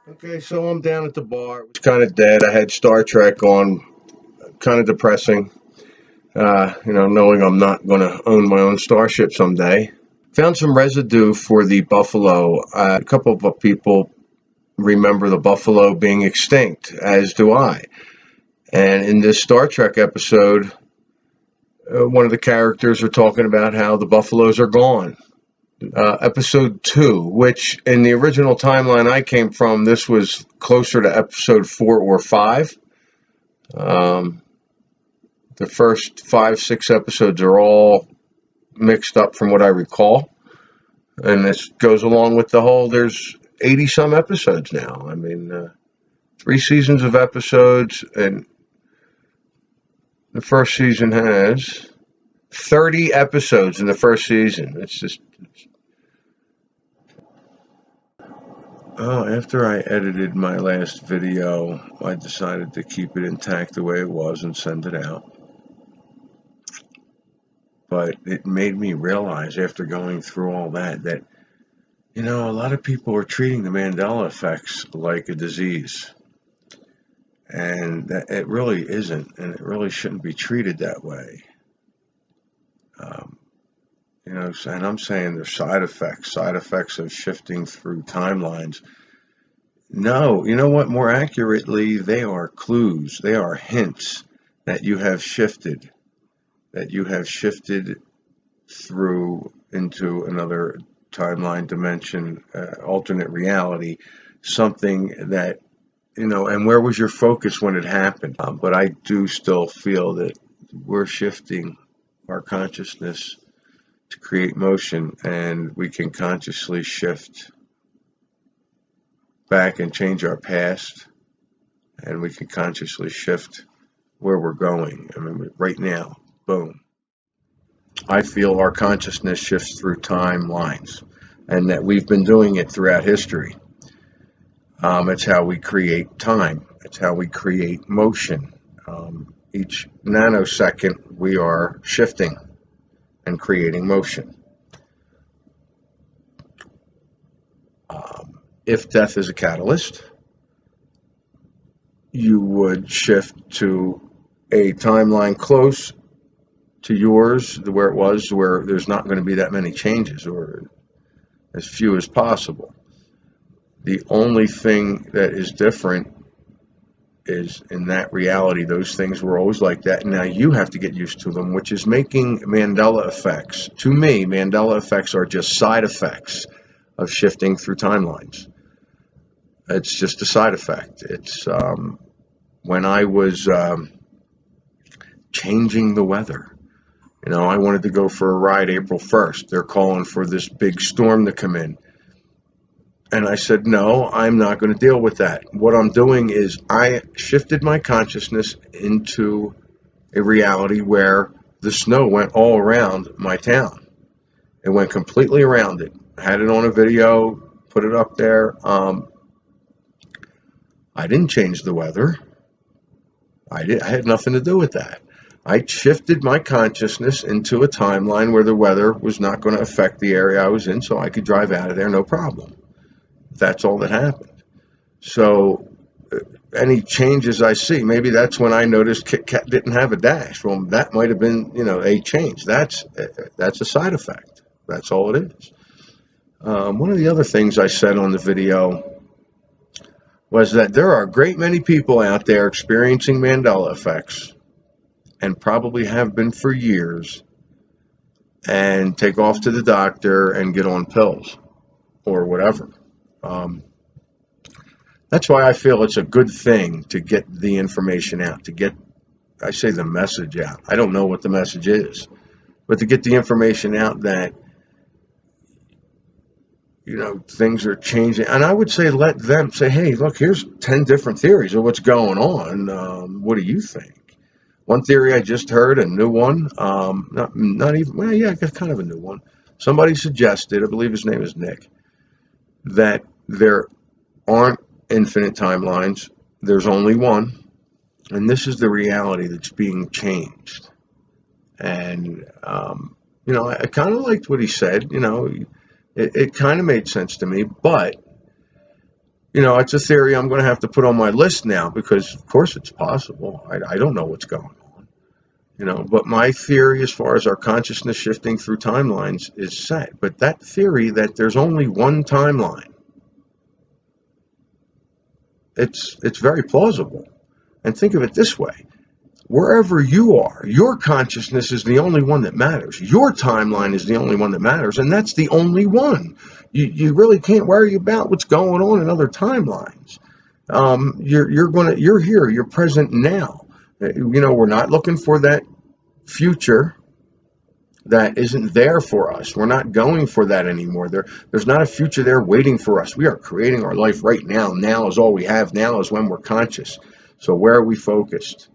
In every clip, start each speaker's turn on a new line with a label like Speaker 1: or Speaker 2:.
Speaker 1: Okay, so I'm down at the bar. It was kind of dead. I had Star Trek on, kind of depressing. Knowing I'm not going to own my own starship someday. Found some residue for the buffalo. A couple of people remember the buffalo being extinct, as do I. And in this Star Trek episode, one of the characters are talking about how the buffaloes are gone. Episode 2, which in the original timeline I came from, this was closer to episode 4 or 5. Um, the first 5, 6 episodes are all mixed up from what I recall. And this goes along with the whole, there's 80 some episodes now. I mean, 3 seasons of episodes, and the first season has 30 episodes in the first season. After I edited my last video, I decided to keep it intact the way it was and send it out. But it made me realize after going through all that, a lot of people are treating the Mandela effects like a disease. And that it really isn't, and it really shouldn't be treated that way. And I'm saying there's side effects of shifting through timelines. No, you know what? More accurately, they are clues, they are hints that you have shifted through into another timeline dimension, alternate reality, something that, and where was your focus when it happened? But I do still feel that we're shifting our consciousness to create motion, and we can consciously shift back and change our past, and we can consciously shift where we're going. I mean, right now, boom. I feel our consciousness shifts through timelines, and that we've been doing it throughout history. It's how we create time. It's how we create motion. Each nanosecond, we are shifting and creating motion. If death is a catalyst, you would shift to a timeline close to yours, where it was, where there's not going to be that many changes, or as few as possible. The only thing that is different is in that reality, those things were always like that. Now you have to get used to them, which is making Mandela effects. To me, Mandela effects are just side effects of shifting through timelines. It's just a side effect. It's when I was changing the weather. I wanted to go for a ride April 1st. They're calling for this big storm to come in. And I said, no, I'm not going to deal with that. What I'm doing is I shifted my consciousness into a reality where the snow went all around my town. It went completely around it. I had it on a video, put it up there. I didn't change the weather. I had nothing to do with that. I shifted my consciousness into a timeline where the weather was not going to affect the area I was in, so I could drive out of there no problem. That's all that happened. So any changes I see, maybe that's when I noticed Kit Kat didn't have a dash. Well, that might have been, a change. That's a side effect. That's all it is. One of the other things I said on the video was that there are a great many people out there experiencing Mandela effects, and probably have been for years, and take off to the doctor and get on pills or whatever. That's why I feel it's a good thing to get the information out, I say the message out. I don't know what the message is, but to get the information out that, things are changing. And I would say let them say, hey, look, here's 10 different theories of what's going on. What do you think? One theory I just heard, a new one, not even, well, yeah, kind of a new one. Somebody suggested, I believe his name is Nick, that there aren't infinite timelines. There's only one, and this is the reality that's being changed. And I kind of liked what he said. It kind of made sense to me, but You know, it's a theory I'm going to have to put on my list now because, of course, it's possible. I don't know what's going on, you know, but my theory as far as our consciousness shifting through timelines is set. But that theory that there's only one timeline, it's very plausible. And think of it this way. Wherever you are, your consciousness is the only one that matters. Your timeline is the only one that matters, and that's the only one. You really can't worry about what's going on in other timelines. You're here, you're present now. You know, we're not looking for that future that isn't there for us. We're not going for that anymore. There's not a future there waiting for us. We are creating our life right now. Now is all we have. Now is when we're conscious. So where are we focused?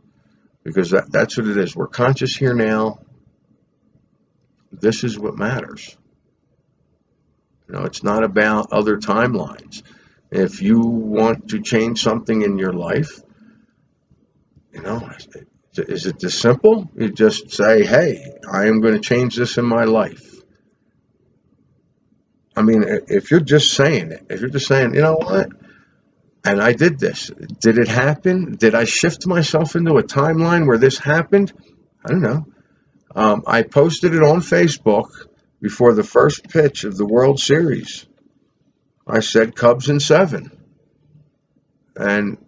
Speaker 1: Because that's what it is. We're conscious here now. This is what matters. You know, it's not about other timelines. If you want to change something in your life, you know, is it this simple? You just say, hey, I am going to change this in my life. I mean, if you're just saying it, if you're just saying, you know what? And I did this. Did it happen? Did I shift myself into a timeline where this happened? I don't know. I posted it on Facebook before the first pitch of the World Series. I said Cubs in 7. And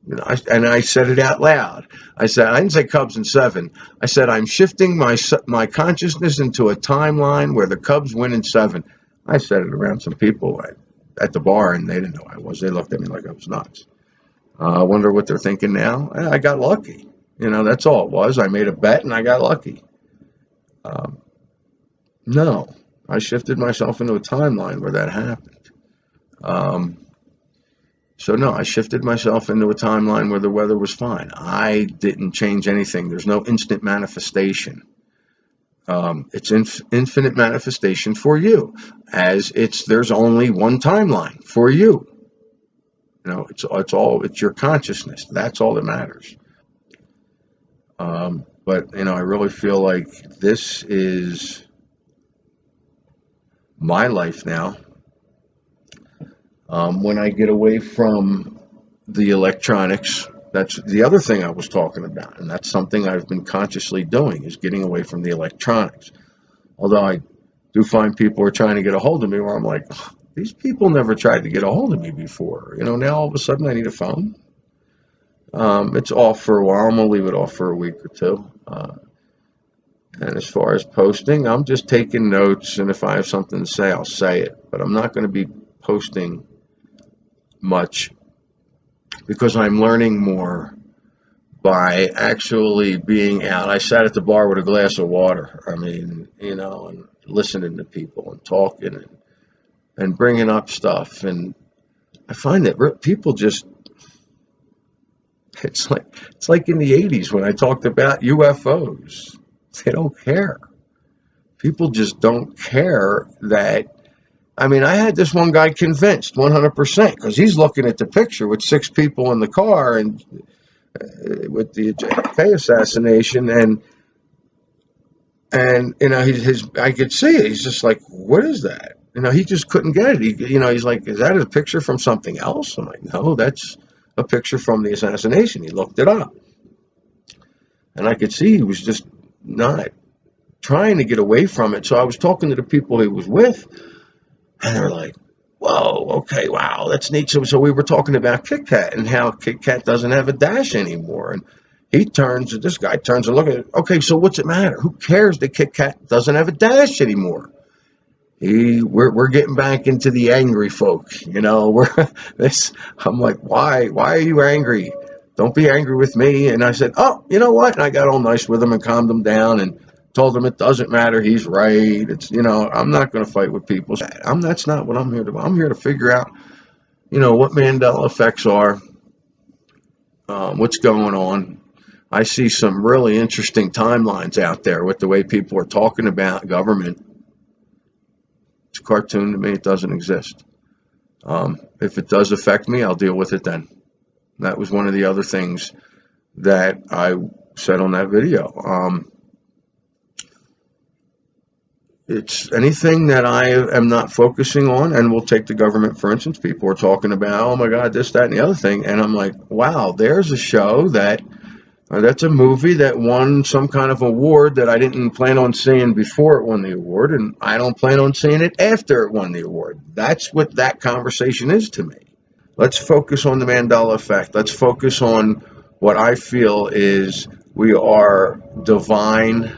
Speaker 1: you know, I said it out loud. I didn't say Cubs in 7. I said I'm shifting my consciousness into a timeline where the Cubs win in 7. I said it around some people at the bar, and they didn't know I was. They looked at me like I was nuts. I wonder what they're thinking now. I got lucky. You know, that's all it was. I made a bet, and I got lucky. No, I shifted myself into a timeline where that happened. So no, I shifted myself into a timeline where the weather was fine. I didn't change anything. There's no instant manifestation. It's infinite manifestation for you, as there's only one timeline for you. You know, it's your consciousness. That's all that matters. But you know, I really feel like this is my life now. When I get away from the electronics, that's the other thing I was talking about, and that's something I've been consciously doing, is getting away from the electronics. Although I do find people are trying to get a hold of me where I'm like, these people never tried to get a hold of me before. You know, now all of a sudden I need a phone. It's off for a while. I'm going to leave it off for a week or two. And as far as posting, I'm just taking notes, and if I have something to say, I'll say it. But I'm not going to be posting much because I'm learning more by actually being out. I sat at the bar with a glass of water. I mean, you know, and listening to people and talking and bringing up stuff. And I find that people just, it's like in the 80s when I talked about UFOs. They don't care. People just don't care that. I mean, I had this one guy convinced 100% because he's looking at the picture with 6 people in the car and with the JFK assassination, and you know, I could see it. He's just like, what is that? You know, he just couldn't get it. He's like, is that a picture from something else? I'm like, no, that's a picture from the assassination. He looked it up, and I could see he was just not trying to get away from it. So I was talking to the people he was with, and they're like, whoa, okay, wow, that's neat. So we were talking about Kit Kat and how Kit Kat doesn't have a dash anymore. And this guy turns and looks at it. Okay, so what's it matter? Who cares that Kit Kat doesn't have a dash anymore? We're getting back into the angry folk, you know. I'm like, why are you angry? Don't be angry with me. And I said, oh, you know what? And I got all nice with him and calmed him down and told him it doesn't matter. He's right. It's, you know, I'm not going to fight with people. That's not what I'm here to do. I'm here to figure out, you know, what Mandela effects are, what's going on. I see some really interesting timelines out there with the way people are talking about government. It's a cartoon to me. It doesn't exist. If it does affect me, I'll deal with it then. That was one of the other things that I said on that video. it's anything that I am not focusing on. And we'll take the government, for instance. People are talking about, oh my God, this, that, and the other thing. And I'm like, wow, there's a show that, or that's a movie that won some kind of award that I didn't plan on seeing before it won the award. And I don't plan on seeing it after it won the award. That's what that conversation is to me. Let's focus on the Mandela effect. Let's focus on what I feel is we are divine.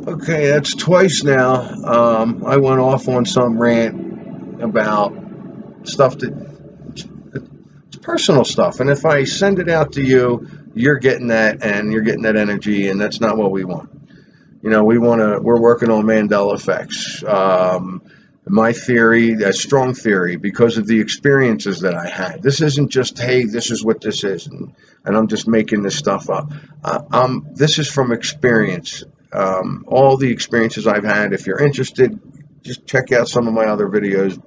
Speaker 1: Okay, that's twice now. I went off on some rant about stuff that it's personal stuff, and if I send it out to you, you're getting that, and you're getting that energy, and that's not what we want. You know, we're working on Mandela effects. My theory, a strong theory, because of the experiences that I had. This isn't just, hey, this is what this is, and I'm just making this stuff up. This is from experience. All the experiences I've had. If you're interested, just check out some of my other videos.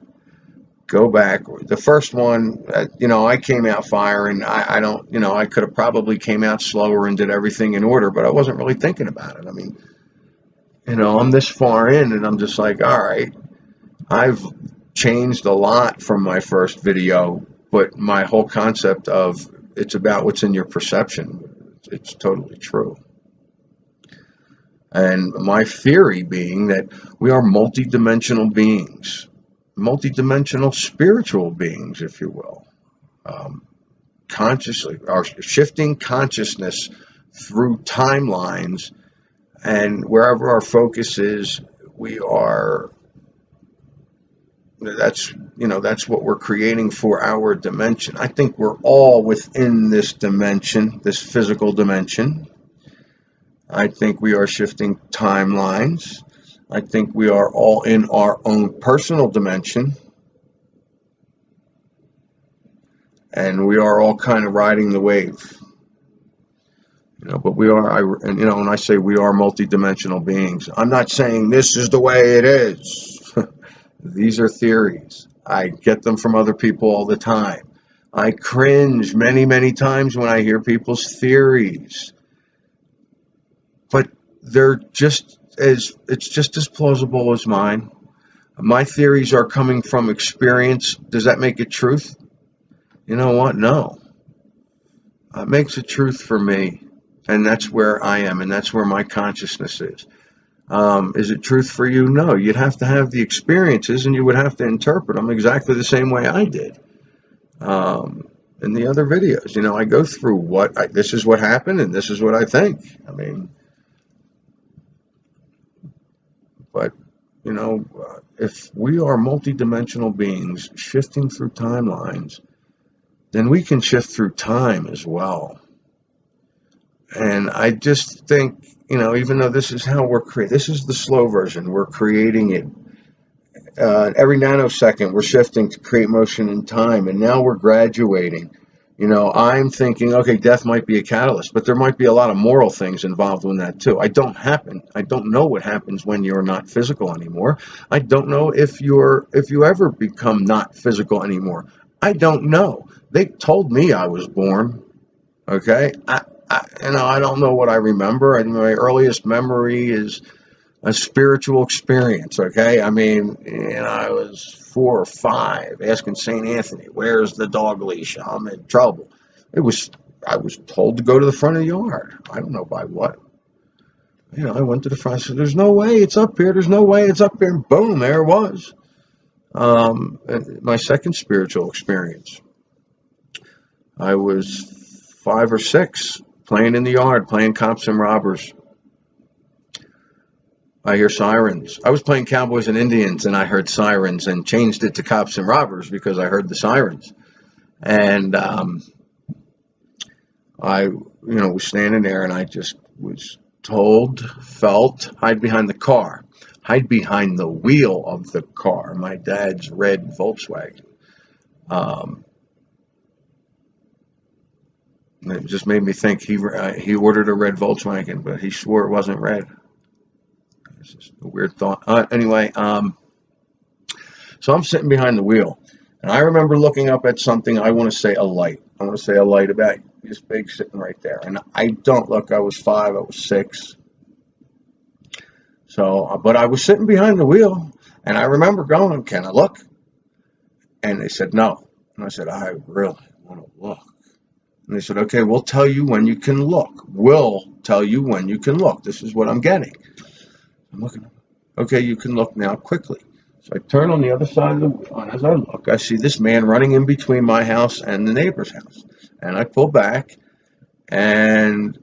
Speaker 1: Go back. The first one, I came out firing. I don't, I could have probably came out slower and did everything in order, but I wasn't really thinking about it. I mean, I'm this far in, and I'm just like, all right. I've changed a lot from my first video, but my whole concept of it's about what's in your perception, it's totally true. And my theory being that we are multidimensional beings, multidimensional spiritual beings, if you will, consciously, our shifting consciousness through timelines, and wherever our focus is, we are. That's what we're creating for our dimension. I think we're all within this dimension, this physical dimension. I think we are shifting timelines. I think we are all in our own personal dimension. And we are all kind of riding the wave. But we are, when I say we are multidimensional beings, I'm not saying this is the way it is. These are theories. I get them from other people all the time. I cringe many, many times when I hear people's theories. But it's just as plausible as mine. My theories are coming from experience. Does that make it truth? You know what? No. It makes it truth for me. And that's where I am, and that's where my consciousness is. Is it truth for you? No. You'd have to have the experiences, and you would have to interpret them exactly the same way I did. In the other videos, I go through this is what happened, and this is what I think. I mean, but, if we are multidimensional beings shifting through timelines, then we can shift through time as well. And I just think, even though this is how we're creating, this is the slow version, we're creating it. Every nanosecond, we're shifting to create motion in time, and now we're graduating. I'm thinking, okay, death might be a catalyst, but there might be a lot of moral things involved in that too. I don't know what happens when you're not physical anymore. I don't know if you ever become not physical anymore. I don't know. They told me I was born. Okay, I don't know what I remember. My earliest memory is a spiritual experience. Okay, I mean, I was 4 or 5, asking St. Anthony, "Where's the dog leash? I'm in trouble." I was told to go to the front of the yard. I don't know by what. I went to the front. I said, "There's no way it's up here. There's no way it's up here." And boom, there it was. My second spiritual experience. I was 5 or 6, playing in the yard, playing cops and robbers. I hear sirens. I was playing cowboys and Indians, and I heard sirens, and changed it to cops and robbers because I heard the sirens. And I, was standing there, and I just was felt, hide behind the car, hide behind the wheel of the car, my dad's red Volkswagen. It just made me think he ordered a red Volkswagen, but he swore it wasn't red. It's just a weird thought. Anyway, so I'm sitting behind the wheel, and I remember looking up at something. I want to say a light. I want to say a light about this big sitting right there. And I was 5, I was 6. So, but I was sitting behind the wheel, and I remember going, "Can I look?" And they said no. And I said, "I really want to look." And they said, "Okay, we'll tell you when you can look. We'll tell you when you can look. This is what I'm getting." I'm looking. "Okay, you can look now quickly." So I turn on the other side of the wheel, and as I look, I see this man running in between my house and the neighbor's house. And I pull back, and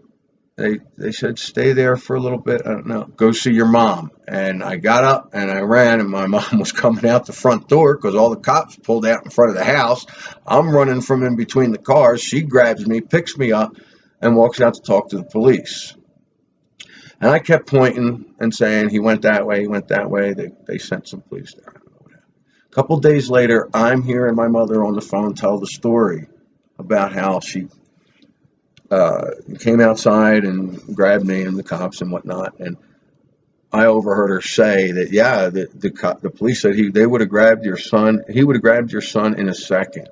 Speaker 1: they said, "Stay there for a little bit. I don't know. Go see your mom." And I got up and I ran, and my mom was coming out the front door because all the cops pulled out in front of the house. I'm running from in between the cars. She grabs me, picks me up, and walks out to talk to the police. And I kept pointing and saying, "He went that way, he went that way." They sent some police there. A couple days later, I'm hearing my mother on the phone tell the story about how she came outside and grabbed me and the cops and whatnot. And I overheard her say that, yeah, the police said they would have grabbed your son. He would have grabbed your son in a second.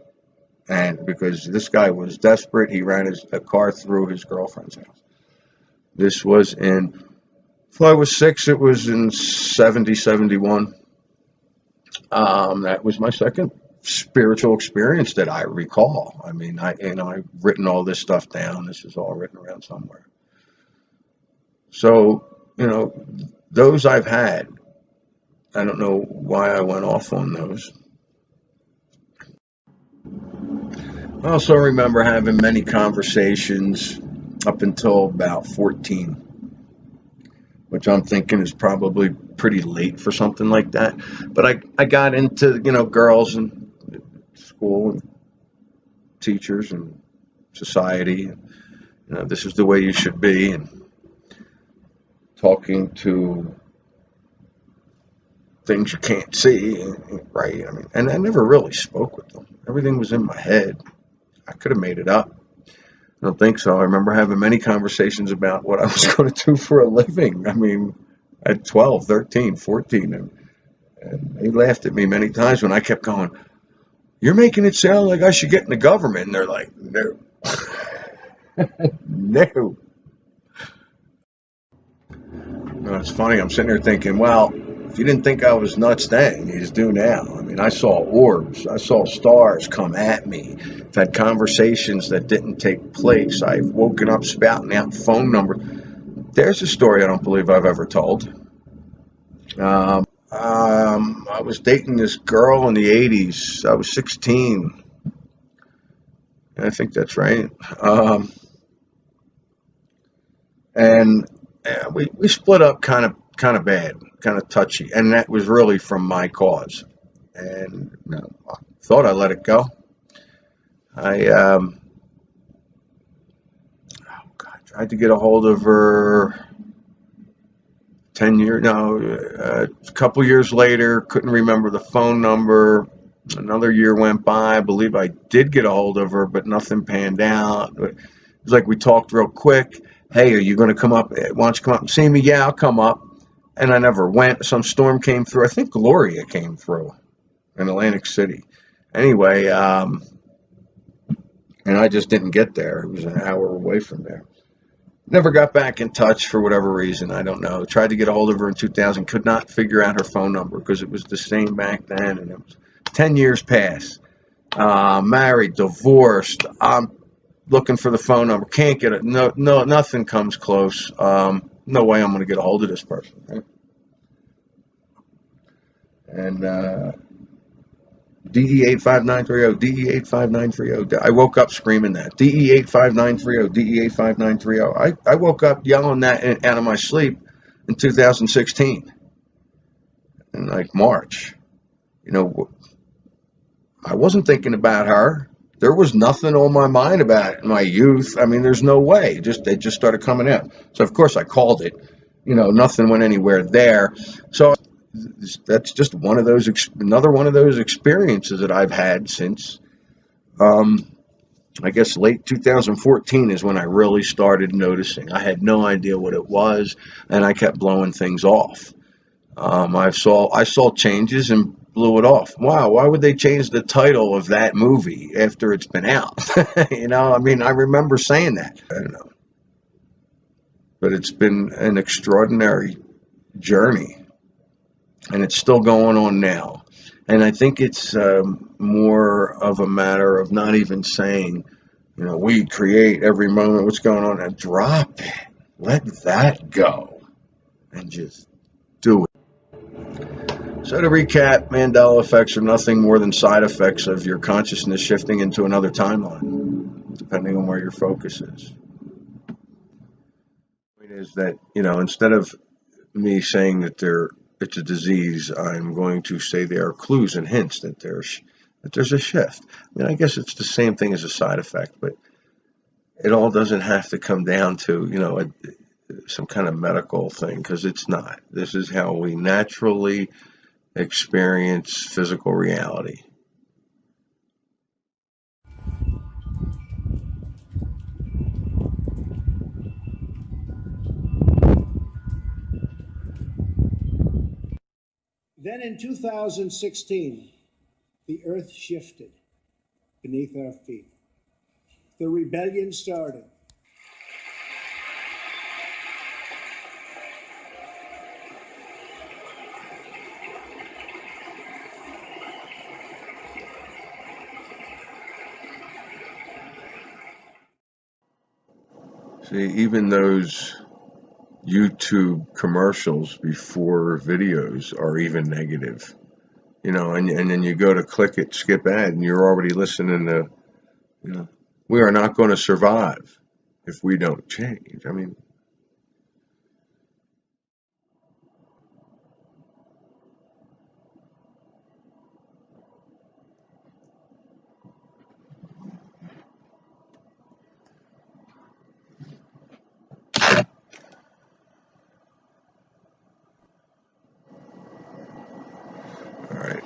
Speaker 1: And because this guy was desperate, he ran a car through his girlfriend's house. This was if I was 6, it was in 70, 71. That was my second spiritual experience that I recall. I mean, I've written all this stuff down. This is all written around somewhere. So, those I've had. I don't know why I went off on those. I also remember having many conversations up until about 14, which I'm thinking is probably pretty late for something like that. But I got into, girls and school and teachers and society. This is the way you should be, and talking to things you can't see, right? I mean, and I never really spoke with them. Everything was in my head. I could have made it up. I don't think so. I remember having many conversations about what I was going to do for a living. I mean, at 12, 13, 14, and they laughed at me many times when I kept going, "You're making it sound like I should get in the government." And they're like, "No." No. No, it's funny. I'm sitting here thinking, well, if you didn't think I was nuts then, you just do now. I mean, I saw orbs. I saw stars come at me. I've had conversations that didn't take place. I've woken up spouting out phone numbers. There's a story I don't believe I've ever told. I was dating this girl in the 80s. I was 16. I think that's right. And we split up kind of bad, kind of touchy, and that was really from my cause. And I thought I let it go. I tried to get a hold of her 10 years, no, a couple years later, couldn't remember the phone number. Another year went by. I believe I did get a hold of her, but nothing panned out. It was like we talked real quick. "Hey, are you going to come up? Why don't you come up and see me?" "Yeah, I'll come up." And I never went. Some storm came through. I think Gloria came through in Atlantic City. Anyway, and I just didn't get there. It was an hour away from there. Never got back in touch for whatever reason. I don't know. Tried to get a hold of her in 2000. Could not figure out her phone number because it was the same back then. And it was 10 years past. Married, divorced. I'm looking for the phone number. Can't get it. No, nothing comes close. No way I'm going to get a hold of this person. Right? And DE85930, DE85930. I woke up screaming that. DE85930, DE85930. I woke up yelling that out of my sleep in 2016. In like March. I wasn't thinking about her. There was nothing on my mind about it in my youth. I mean, there's no way. It just started coming out. So of course I called it. Nothing went anywhere there. So that's just another one of those experiences that I've had since, I guess late 2014 is when I really started noticing. I had no idea what it was, and I kept blowing things off. I saw changes and blew it off. Wow, why would they change the title of that movie after it's been out? I mean, I remember saying that. I don't know. But it's been an extraordinary journey, and it's still going on now. And I think it's more of a matter of not even saying, we create every moment what's going on, and drop it. Let that go and just do it. So to recap, Mandela effects are nothing more than side effects of your consciousness shifting into another timeline, depending on where your focus is. The point is that, instead of me saying that it's a disease, I'm going to say there are clues and hints that there's a shift. I guess it's the same thing as a side effect, but it all doesn't have to come down to, some kind of medical thing, because it's not. This is how we naturally experience physical reality.
Speaker 2: Then in 2016, the earth shifted beneath our feet. The rebellion started.
Speaker 1: See, even those YouTube commercials before videos are even negative, and then you go to click it, skip ad, and you're already listening to, we are not going to survive if we don't change. All right.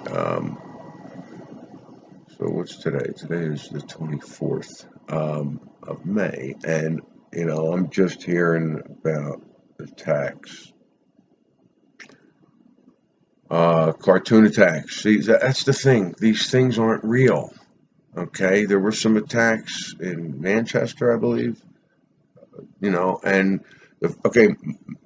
Speaker 1: So what's today? Today is the 24th of May, and I'm just hearing about attacks, cartoon attacks. See, that's the thing. These things aren't real. Okay, there were some attacks in Manchester, I believe. And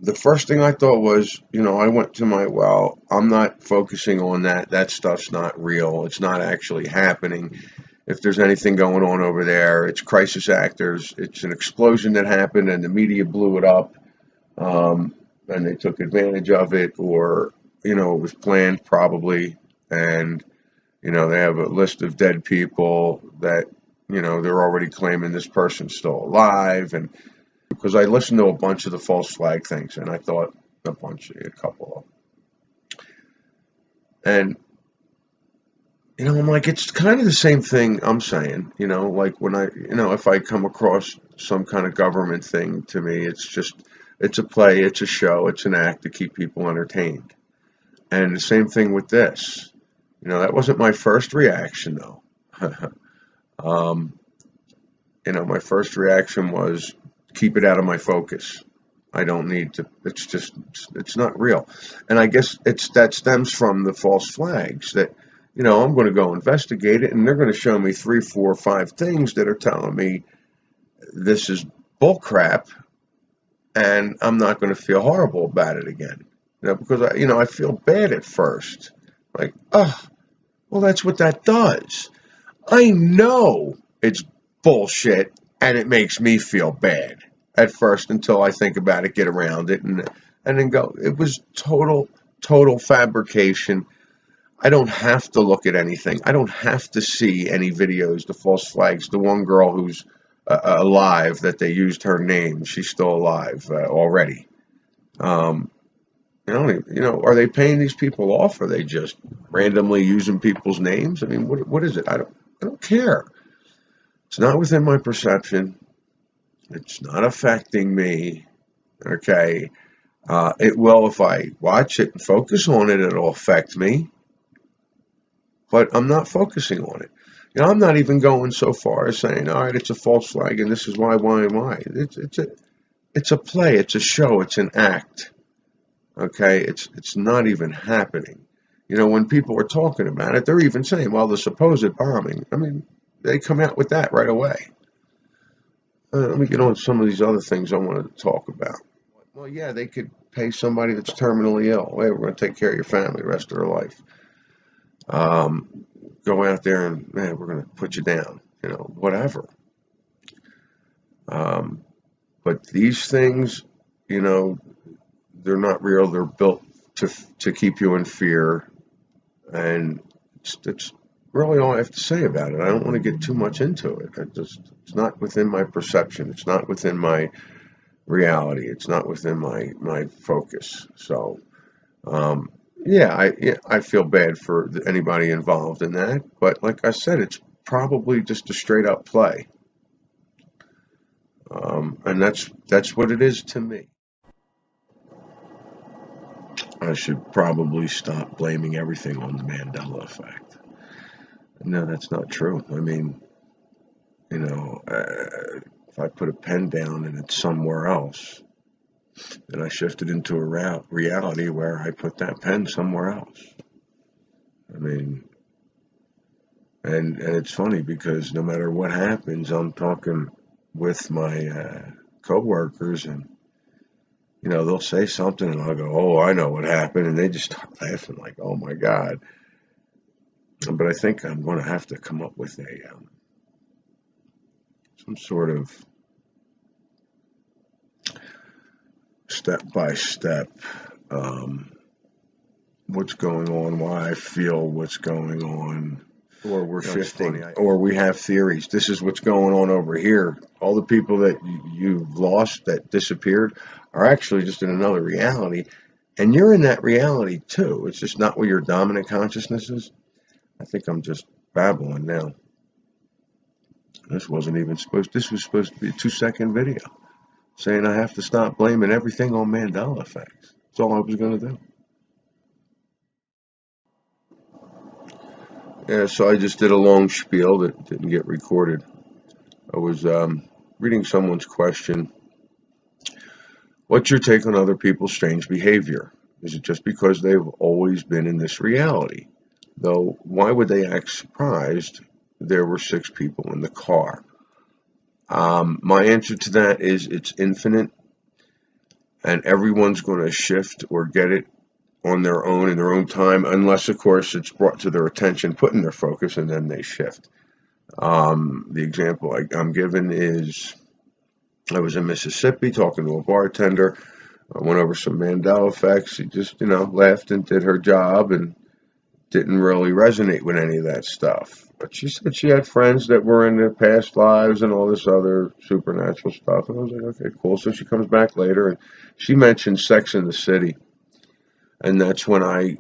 Speaker 1: the first thing I thought was, I went to I'm not focusing on that. That stuff's not real. It's not actually happening. If there's anything going on over there, it's crisis actors. It's an explosion that happened and the media blew it up, and they took advantage of it, or, it was planned probably. And, they have a list of dead people that, they're already claiming this person's still alive. And because I listened to a bunch of the false flag things, and I thought a couple of them. And, I'm like, it's kind of the same thing I'm saying, like when if I come across some kind of government thing, to me, it's a play, it's a show, it's an act to keep people entertained. And the same thing with this. That wasn't my first reaction, though. My first reaction was keep it out of my focus. I don't need to. It's not real. And I guess that stems from the false flags that, I'm going to go investigate it, and they're going to show me 3, 4, 5 things that are telling me this is bullcrap, and I'm not going to feel horrible about it again. Because I feel bad at first, like, oh, well, that's what that does. I know it's bullshit, and it makes me feel bad at first until I think about it, get around it, and then go. It was total fabrication. I don't have to look at anything. I don't have to see any videos, the false flags. The one girl who's alive, that they used her name, she's still alive already. Are they paying these people off? Or are they just randomly using people's names? What is it? I don't care. It's not within my perception. It's not affecting me. Okay. It will, if I watch it and focus on it, it'll affect me. But I'm not focusing on it. I'm not even going so far as saying, all right, it's a false flag, and this is why. It's a play, it's a show, it's an act. Okay, it's not even happening. When people are talking about it, they're even saying, well, the supposed bombing. They come out with that right away. Let me get on some of these other things I wanted to talk about. Well, yeah, they could pay somebody that's terminally ill. Hey, we're going to take care of your family the rest of their life. Go out there and, man, we're going to put you down, whatever. But these things, you know, they're not real. They're built to keep you in fear, and it's really all I have to say about it. I don't want to get too much into it. It's not within my perception. It's not within my reality. It's not within my focus. So, yeah, I feel bad for anybody involved in that. But like I said, it's probably just a straight up play, and that's what it is to me. I should probably stop blaming everything on the Mandela effect. No, that's not true. I mean, if I put a pen down and it's somewhere else, then I shifted into a reality where I put that pen somewhere else. I mean, and it's funny because no matter what happens, I'm talking with my coworkers, and they'll say something, and I'll go, "Oh, I know what happened," and they just start laughing like, "Oh my God." But I think I'm going to have to come up with some sort of step-by-step what's going on, why I feel what's going on, or we're shifting, or we have theories. This is what's going on over here. All the people that you've lost, that disappeared, are actually just in another reality, and you're in that reality too. It's just not where your dominant consciousness is. I think I'm just babbling now. This was supposed to be a 2-second video saying I have to stop blaming everything on Mandela effects. That's all I was going to do. Yeah, so I just did a long spiel that didn't get recorded. I was reading someone's question. What's your take on other people's strange behavior? Is it just because they've always been in this reality? Though, why would they act surprised there were 6 people in the car? My answer to that is it's infinite, and everyone's going to shift or get it on their own in their own time, unless, of course, it's brought to their attention, put in their focus, and then they shift. The example I'm given is I was in Mississippi talking to a bartender. I went over some Mandela effects. She just, laughed and did her job and didn't really resonate with any of that stuff. But she said she had friends that were in their past lives and all this other supernatural stuff. And I was like, okay, cool. So she comes back later and she mentioned Sex in the City. And that's when I,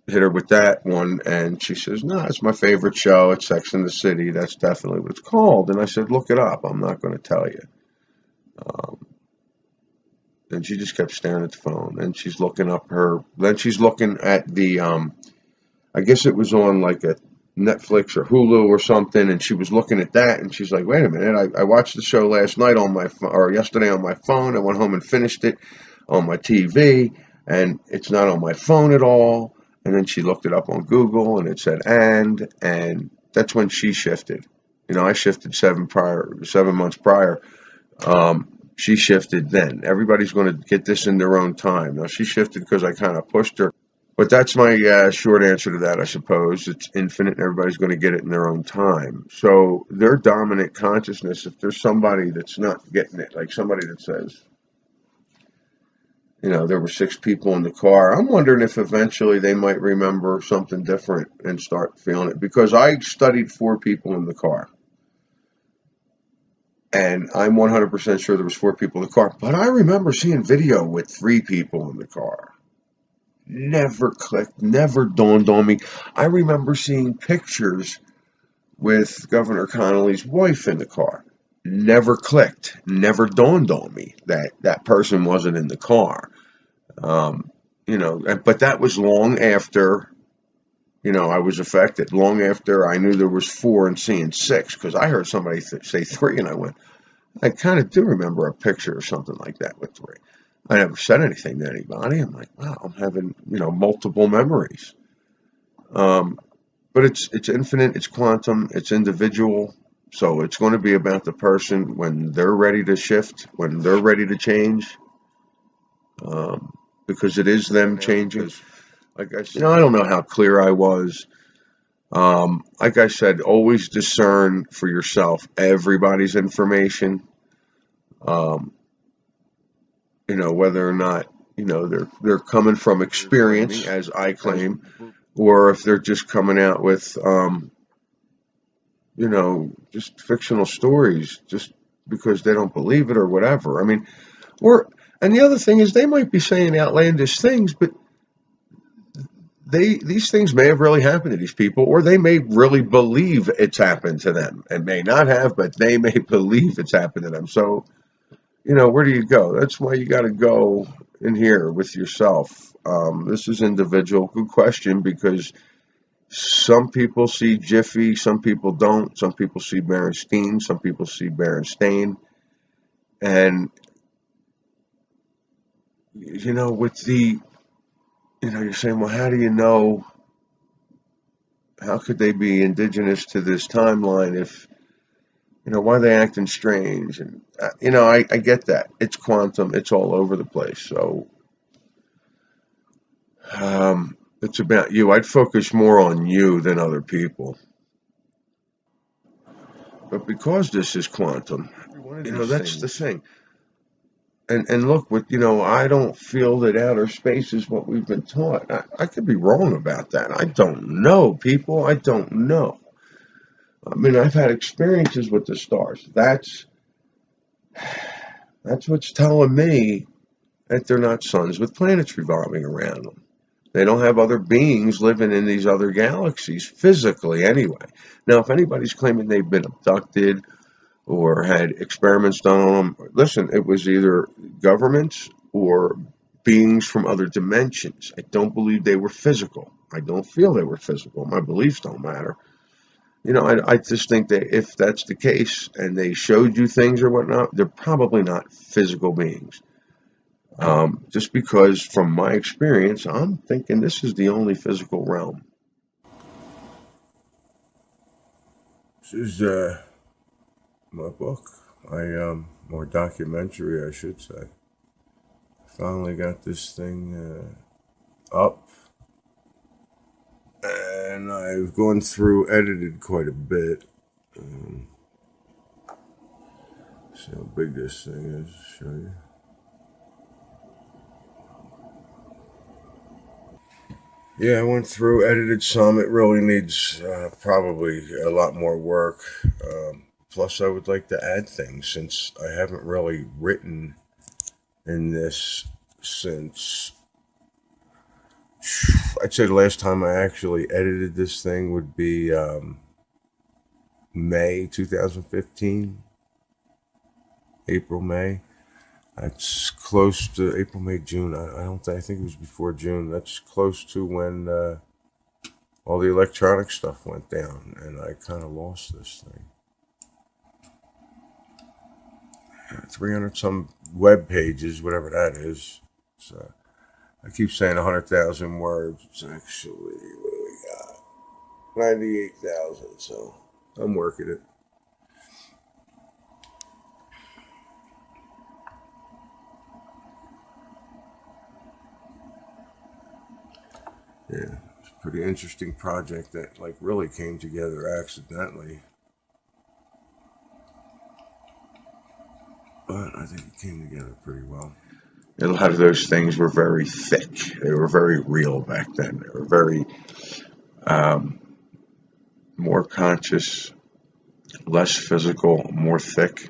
Speaker 1: hit her with that one. And she says, no, it's my favorite show. It's Sex in the City. That's definitely what it's called. And I said, look it up. I'm not going to tell you. And she just kept staring at the phone. And she's looking up then she's looking at the, I guess it was on like a Netflix or Hulu or something, and she was looking at that, and she's like, wait a minute, I watched the show last night on my phone, or yesterday on my phone. I went home and finished it on my TV, and it's not on my phone at all. And then she looked it up on Google, and it said and that's when she shifted. I shifted 7 months prior. She shifted then. Everybody's going to get this in their own time. Now, she shifted because I kind of pushed her. But that's my short answer to that, I suppose. It's infinite, and everybody's going to get it in their own time. So their dominant consciousness, if there's somebody that's not getting it, like somebody that says, there were 6 people in the car, I'm wondering if eventually they might remember something different and start feeling it. Because I studied 4 people in the car. And I'm 100% sure there was 4 people in the car. But I remember seeing video with 3 people in the car. Never clicked, never dawned on me. I remember seeing pictures with Governor Connolly's wife in the car. Never clicked, never dawned on me that that person wasn't in the car. But that was long after, I was affected, long after I knew there was 4 and seeing 6, because I heard somebody say 3, and I went, I kind of do remember a picture or something like that with 3. I never said anything to anybody. I'm like, wow, I'm having, multiple memories. But it's infinite, it's quantum, it's individual. So it's going to be about the person when they're ready to shift, when they're ready to change. because it is them changing. Like I said, I don't know how clear I was. Like I said, always discern for yourself everybody's information. Um, whether or not they're coming from experience, as I claim, or if they're just coming out with just fictional stories, just because they don't believe it or whatever. I mean, and the other thing is they might be saying outlandish things, but these things may have really happened to these people, or they may really believe it's happened to them. It may not have, but they may believe it's happened to them. So, where do you go? That's why you got to go in here with yourself. This is individual. Good question, because some people see Jiffy, some people don't. Some people see Berenstain, some people see Berenstain. And, with the, you're saying, well, how do you know? How could they be indigenous to this timeline if, why are they acting strange? And, I get that. It's quantum. It's all over the place. So, it's about you. I'd focus more on you than other people. But because this is quantum, that's the thing. And look, I don't feel that outer space is what we've been taught. I could be wrong about that. I don't know, people. I don't know. I mean, I've had experiences with the stars. That's what's telling me that they're not suns with planets revolving around them. They don't have other beings living in these other galaxies, physically anyway. Now, if anybody's claiming they've been abducted or had experiments done on them, listen, it was either governments or beings from other dimensions. I don't believe they were physical. I don't feel they were physical. My beliefs don't matter. I just think that if that's the case and they showed you things or whatnot, they're probably not physical beings. Just because from my experience, I'm thinking this is the only physical realm. This is my book, or documentary, I should say. Finally got this thing up, and I've gone through, edited quite a bit. See how big this thing is, show you. Yeah, I went through, edited some. It really needs probably a lot more work. Plus, I would like to add things since I haven't really written in this since. I'd say the last time I actually edited this thing would be May 2015. April, May. That's close to April, May, June. I think it was before June. That's close to when all the electronic stuff went down, and I kind of lost this thing. 300 some web pages, whatever that is. So I keep saying 100,000 words. It's actually, what do we got? 98,000. So I'm working it. Yeah, it's a pretty interesting project that really came together accidentally. But I think it came together pretty well. A lot of those things were very thick. They were very real back then. They were very more conscious, less physical, more thick,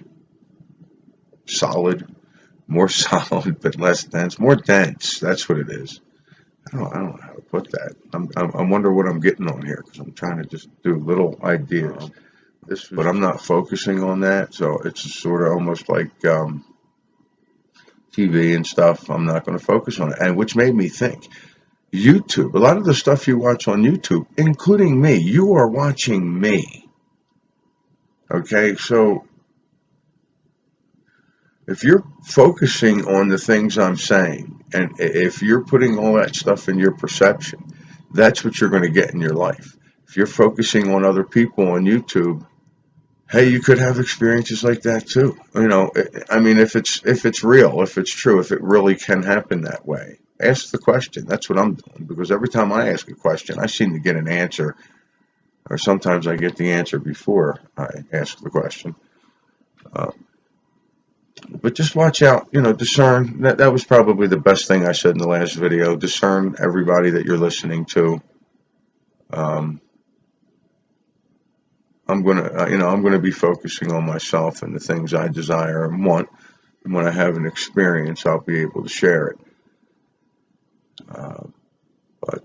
Speaker 1: solid, more solid, but less dense, more dense. That's what it is. I don't know how to put that. I wonder what I'm getting on here because I'm trying to just do little ideas. But I'm not focusing on that, so it's sort of almost like TV and stuff. I'm not going to focus on it, and which made me think. YouTube, a lot of the stuff you watch on YouTube, including me, you are watching me. Okay, so if you're focusing on the things I'm saying, and if you're putting all that stuff in your perception, that's what you're going to get in your life. If you're focusing on other people on YouTube, hey, you could have experiences like that too. You know, I mean, if it's real, if it's true, if it really can happen that way, ask the question. That's what I'm doing, because every time I ask a question, I seem to get an answer, or sometimes I get the answer before I ask the question. Uh, but just watch out, you know, discern. That was probably the best thing I said in the last video. Discern everybody that you're listening to. Um, I'm gonna be focusing on myself and the things I desire and want. And when I have an experience, I'll be able to share it. Uh, but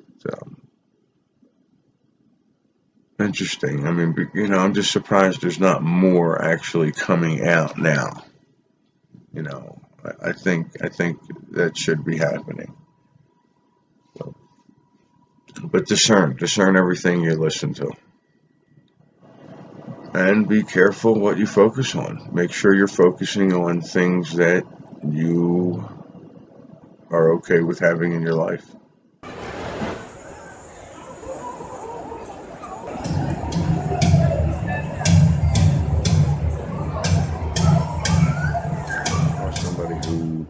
Speaker 1: interesting. I mean, you know, I'm just surprised there's not more actually coming out now. You know, I think that should be happening. But discern everything you listen to, and be careful what you focus on. Make sure you're focusing on things that you are okay with having in your life. Or somebody who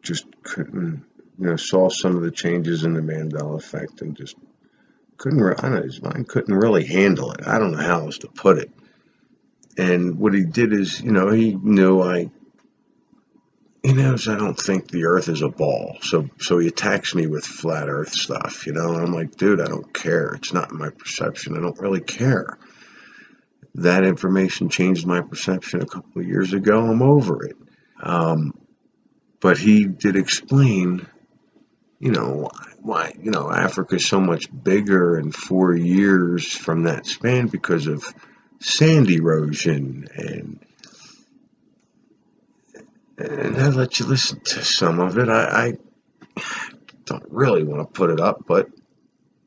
Speaker 1: just couldn't, you know, saw some of the changes in the Mandela effect and just couldn't, I don't know, his mind couldn't really handle it. I don't know how else to put it. And what he did is, you know, he knew he knows I don't think the earth is a ball. So he attacks me with flat earth stuff, you know, and I'm like, dude, I don't care. It's not my perception. I don't really care. That information changed my perception a couple of years ago. I'm over it. But he did explain, you know, why, you know, Africa's so much bigger in 4 years from that span because of sand erosion, and I let you listen to some of it. I don't really want to put it up, but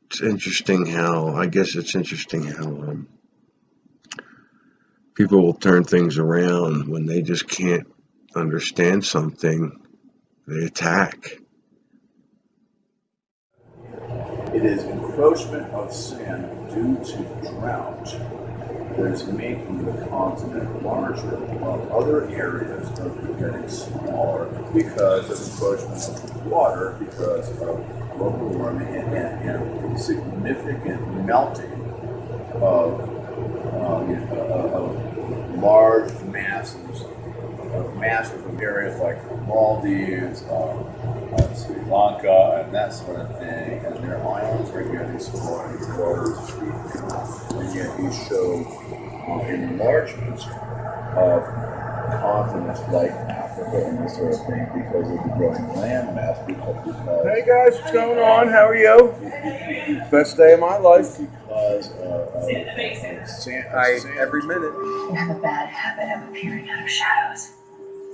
Speaker 1: it's interesting how, I guess it's interesting how people will turn things around when they just can't understand something. They attack.
Speaker 3: It is encroachment of sand due to drought that is making the continent larger, while other areas are getting smaller because of encroachment of water, because of global warming and significant melting of large masses of areas like Maldives, Sri Lanka, and that sort of thing, and their islands are getting smaller and smaller, and yet you show enlargement of continents like Africa and this sort of thing because of the growing land mass. Because hey guys, what's going on? How are you? Best day of my life. Because every minute.
Speaker 4: You have a bad habit of appearing out of shadows.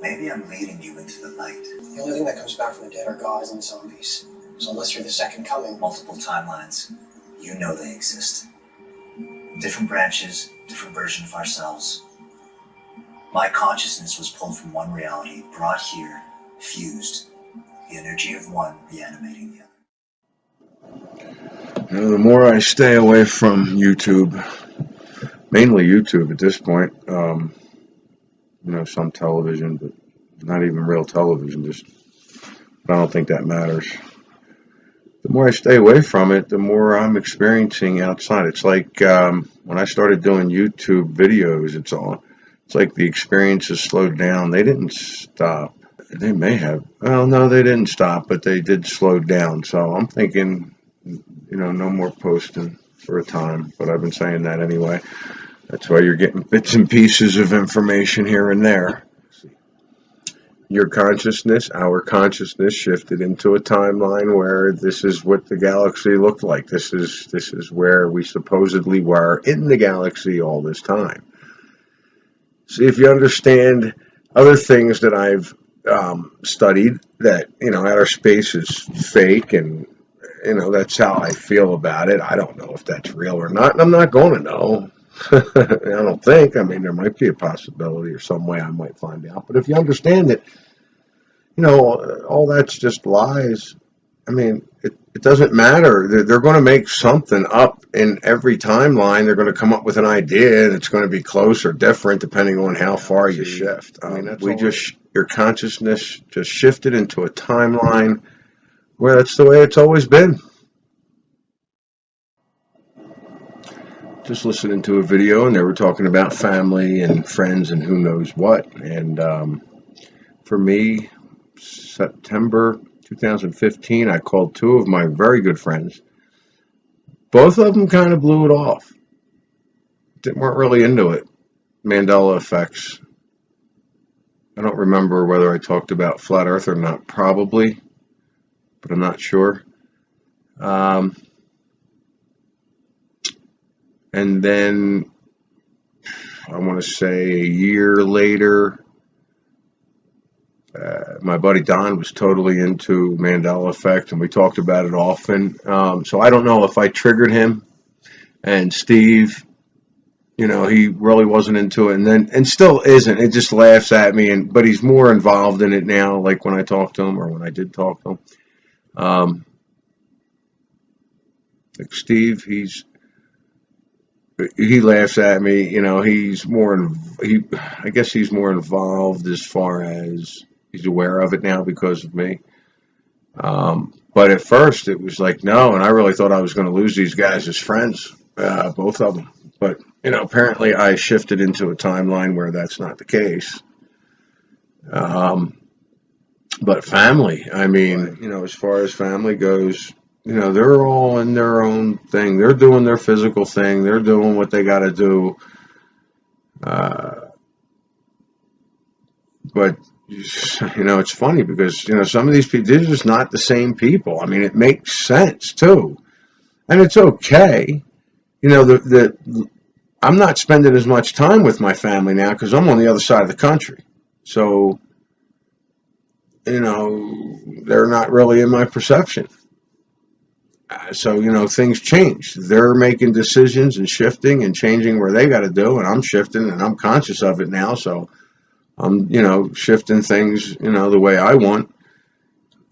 Speaker 4: Maybe I'm leading you into the light.
Speaker 5: The only thing that comes back from the dead are gods and zombies. So unless you're the second coming...
Speaker 4: Multiple timelines. You know they exist. Different branches, different version of ourselves. My consciousness was pulled from one reality, brought here, fused. The energy of one reanimating the other.
Speaker 1: You know, the more I stay away from YouTube, mainly YouTube at this point, you know, some television, but not even real television, just, I don't think that matters. The more I stay away from it, the more I'm experiencing outside. It's like when I started doing YouTube videos, it's like the experience has slowed down. They didn't stop. They may have. Well, no, they didn't stop, but they did slow down. So I'm thinking, you know, no more posting for a time. But I've been saying that anyway. That's why you're getting bits and pieces of information here and there. Your consciousness, our consciousness, shifted into a timeline where this is what the galaxy looked like. This is where we supposedly were in the galaxy all this time. See, if you understand other things that I've studied, that, you know, outer space is fake, and, you know, that's how I feel about it. I don't know if that's real or not, and I'm not going to know. I don't think. I mean, there might be a possibility or some way I might find out. But if you understand that, you know, all that's just lies, I mean, it doesn't matter. They're going to make something up in every timeline. They're going to come up with an idea, and it's going to be close or different depending on how far you shift. I mean, your consciousness just shifted into a timeline where that's the way it's always been. Just listening to a video, and they were talking about family and friends and who knows what. And for me, September 2015, I called two of my very good friends. Both of them kind of blew it off. Weren't really into it. Mandela Effects. I don't remember whether I talked about flat Earth or not. Probably, but I'm not sure. And then I want to say a year later, my buddy Don was totally into Mandela Effect, and we talked about it often. So I don't know if I triggered him. And Steve, he really wasn't into it, and still isn't. It just laughs at me, but he's more involved in it now. Like when I talk to him, or when I did talk to him. Like Steve, he laughs at me. He's more. I guess he's more involved as far as he's aware of it now because of me. But at first it was like no, and I really thought I was going to lose these guys as friends, both of them. But apparently I shifted into a timeline where that's not the case. But family, I mean, as far as family goes, they're all in their own thing. They're doing their physical thing. They're doing what they got to do. But it's funny because some of these people, they're just not the same people. I mean, it makes sense too, and it's okay. I'm not spending as much time with my family now because I'm on the other side of the country. So, they're not really in my perception. So, things change. They're making decisions and shifting and changing where they got to do, and I'm shifting and I'm conscious of it now. So I'm, shifting things, the way I want.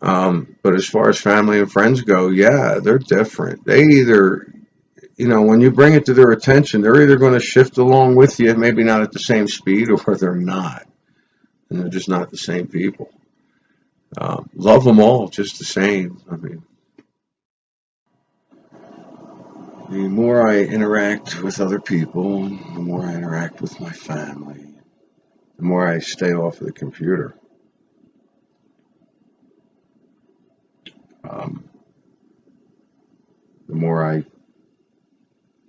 Speaker 1: But as far as family and friends go, yeah, they're different. They either, when you bring it to their attention, they're either going to shift along with you, maybe not at the same speed, or they're not. And they're just not the same people. Love them all just the same. I mean, the more I interact with other people, the more I interact with my family, the more I stay off of the computer. The more I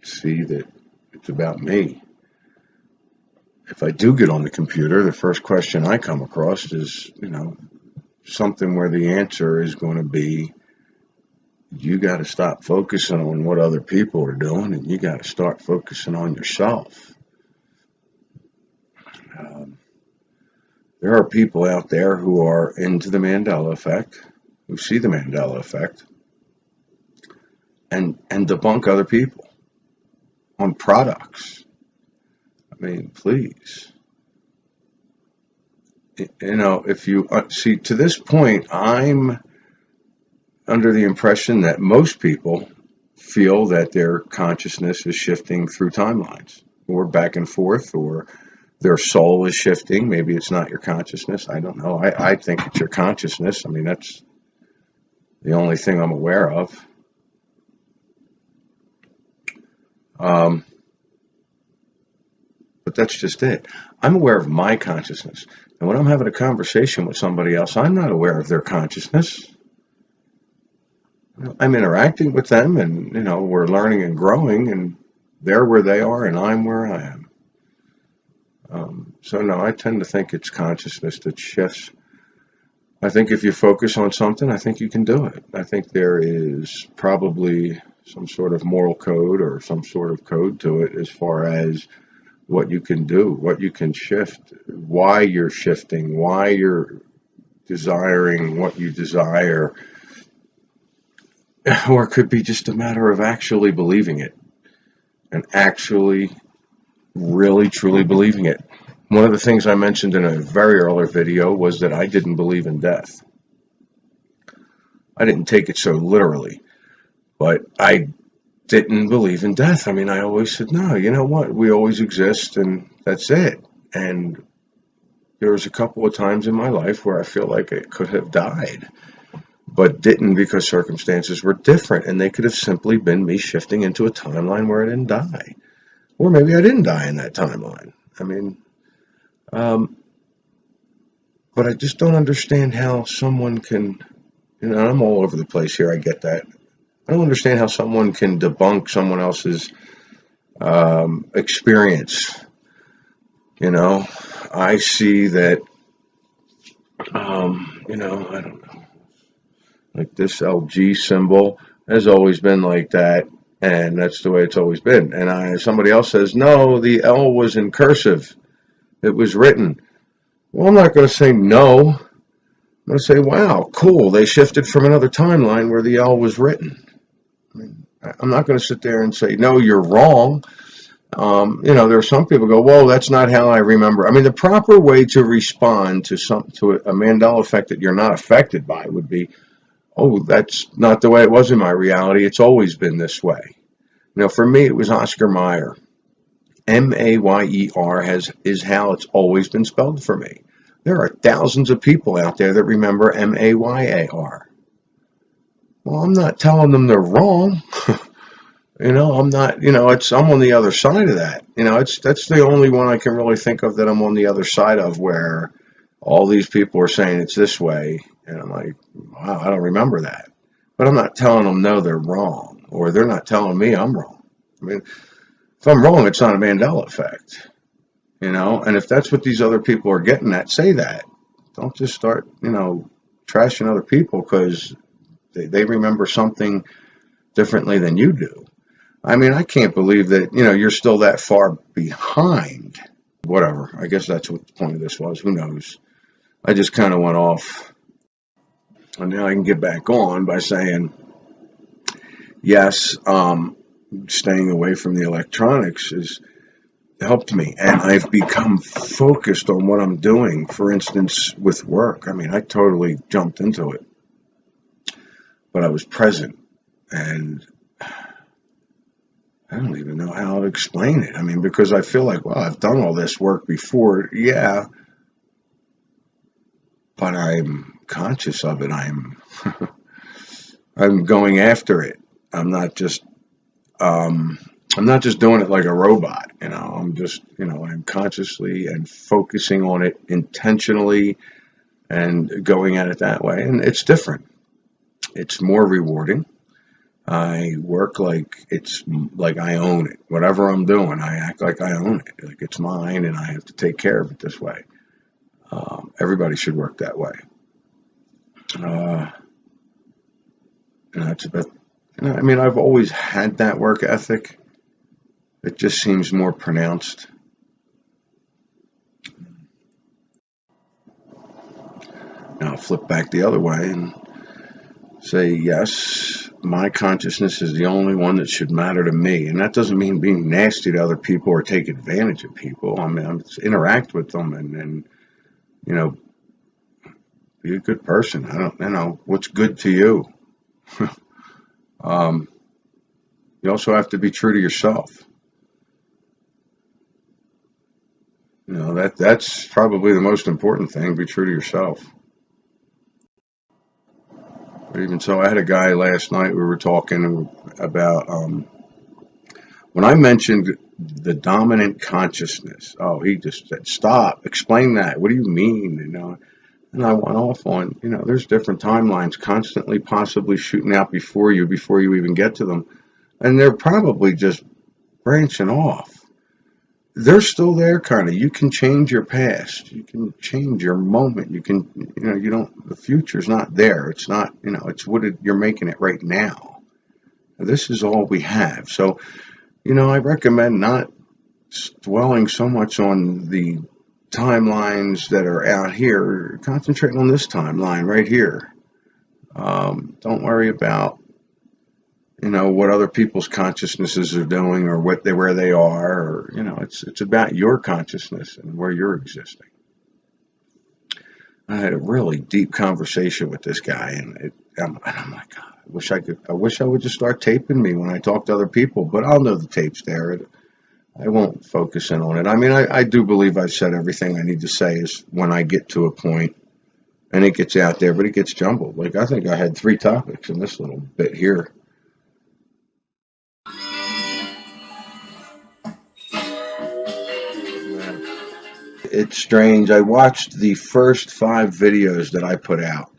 Speaker 1: see that it's about me. If I do get on the computer, the first question I come across is, something where the answer is going to be, you got to stop focusing on what other people are doing, and you got to start focusing on yourself. There are people out there who are into the Mandela Effect, who see the Mandela Effect, and debunk other people on products. I mean, please. If you see, to this point, I'm under the impression that most people feel that their consciousness is shifting through timelines, or back and forth, or their soul is shifting. Maybe it's not your consciousness. I don't know. I think it's your consciousness. I mean, that's the only thing I'm aware of. But that's just it. I'm aware of my consciousness. And when I'm having a conversation with somebody else, I'm not aware of their consciousness. I'm interacting with them, and, we're learning and growing, and they're where they are, and I'm where I am. So, no, I tend to think it's consciousness that shifts. I think if you focus on something, I think you can do it. I think there is probably some sort of moral code or some sort of code to it as far as what you can do, what you can shift, why you're shifting, why you're desiring what you desire. Or it could be just a matter of actually believing it and actually really, truly believing it. One of the things I mentioned in a very earlier video was that I didn't believe in death. I didn't take it so literally, but I didn't believe in death. I mean, I always said, no, you know what? We always exist, and that's it. And there was a couple of times in my life where I feel like I could have died, but didn't because circumstances were different, and they could have simply been me shifting into a timeline where I didn't die. Or maybe I didn't die in that timeline. I mean, but I just don't understand how someone can, I'm all over the place here, I get that. I don't understand how someone can debunk someone else's experience. I see that, I don't know, like this LG symbol has always been like that, and that's the way it's always been. And somebody else says, no, the L was in cursive. It was written. Well, I'm not going to say no. I'm going to say, wow, cool. They shifted from another timeline where the L was written. I mean, I'm not going to sit there and say, no, you're wrong. There are some people go, whoa, that's not how I remember. I mean, the proper way to respond to a Mandela effect that you're not affected by would be, oh, that's not the way it was in my reality. It's always been this way. For me, it was Oscar Mayer. Mayer is how it's always been spelled for me. There are thousands of people out there that remember Mayar. Well, I'm not telling them they're wrong. I'm not, I'm on the other side of that. That's the only one I can really think of that I'm on the other side of, where all these people are saying it's this way. And I'm like, wow, I don't remember that. But I'm not telling them, no, they're wrong. Or they're not telling me I'm wrong. I mean, if I'm wrong, it's not a Mandela effect. And if that's what these other people are getting at, say that. Don't just start, trashing other people because they remember something differently than you do. I mean, I can't believe that, you're still that far behind. Whatever. I guess that's what the point of this was. Who knows? I just kind of went off. And now I can get back on by saying, yes, staying away from the electronics has helped me. And I've become focused on what I'm doing. For instance, with work. I mean, I totally jumped into it. But I was present. And I don't even know how to explain it. I mean, because I feel like, well, I've done all this work before. Yeah. But I'm conscious of it. I'm going after it. I'm not just doing it like a robot. I'm just, I'm consciously and focusing on it intentionally and going at it that way. And it's different. It's more rewarding. I work like it's like I own it. Whatever I'm doing, I act like I own it. Like it's mine and I have to take care of it this way. Everybody should work that way. And that's about, I mean, I've always had that work ethic. It just seems more pronounced. Now I'll flip back the other way and say, yes, my consciousness is the only one that should matter to me. And that doesn't mean being nasty to other people or take advantage of people. I mean, I'm interact with them and be a good person. I don't, what's good to you. You also have to be true to yourself. That's probably the most important thing, be true to yourself. But even so, I had a guy last night, we were talking about, when I mentioned the dominant consciousness, he just said, stop, explain that. What do you mean? And I went off on, there's different timelines constantly possibly shooting out before you even get to them. And they're probably just branching off. They're still there, kind of. You can change your past. You can change your moment. You can, the future's not there. It's not, it's you're making it right now. This is all we have. So, I recommend not dwelling so much on the timelines that are out here. Concentrate on this timeline right here. Don't worry about what other people's consciousnesses are doing or where they are, or it's about your consciousness and where you're existing. I had a really deep conversation with this guy, and I'm like, God, I wish I would just start taping me when I talk to other people, but I'll know the tape's there. I won't focus in on it. I mean, I do believe I've said everything I need to say is when I get to a point and it gets out there, but it gets jumbled. Like, I think I had 3 topics in this little bit here. It's strange. I watched the first 5 videos that I put out,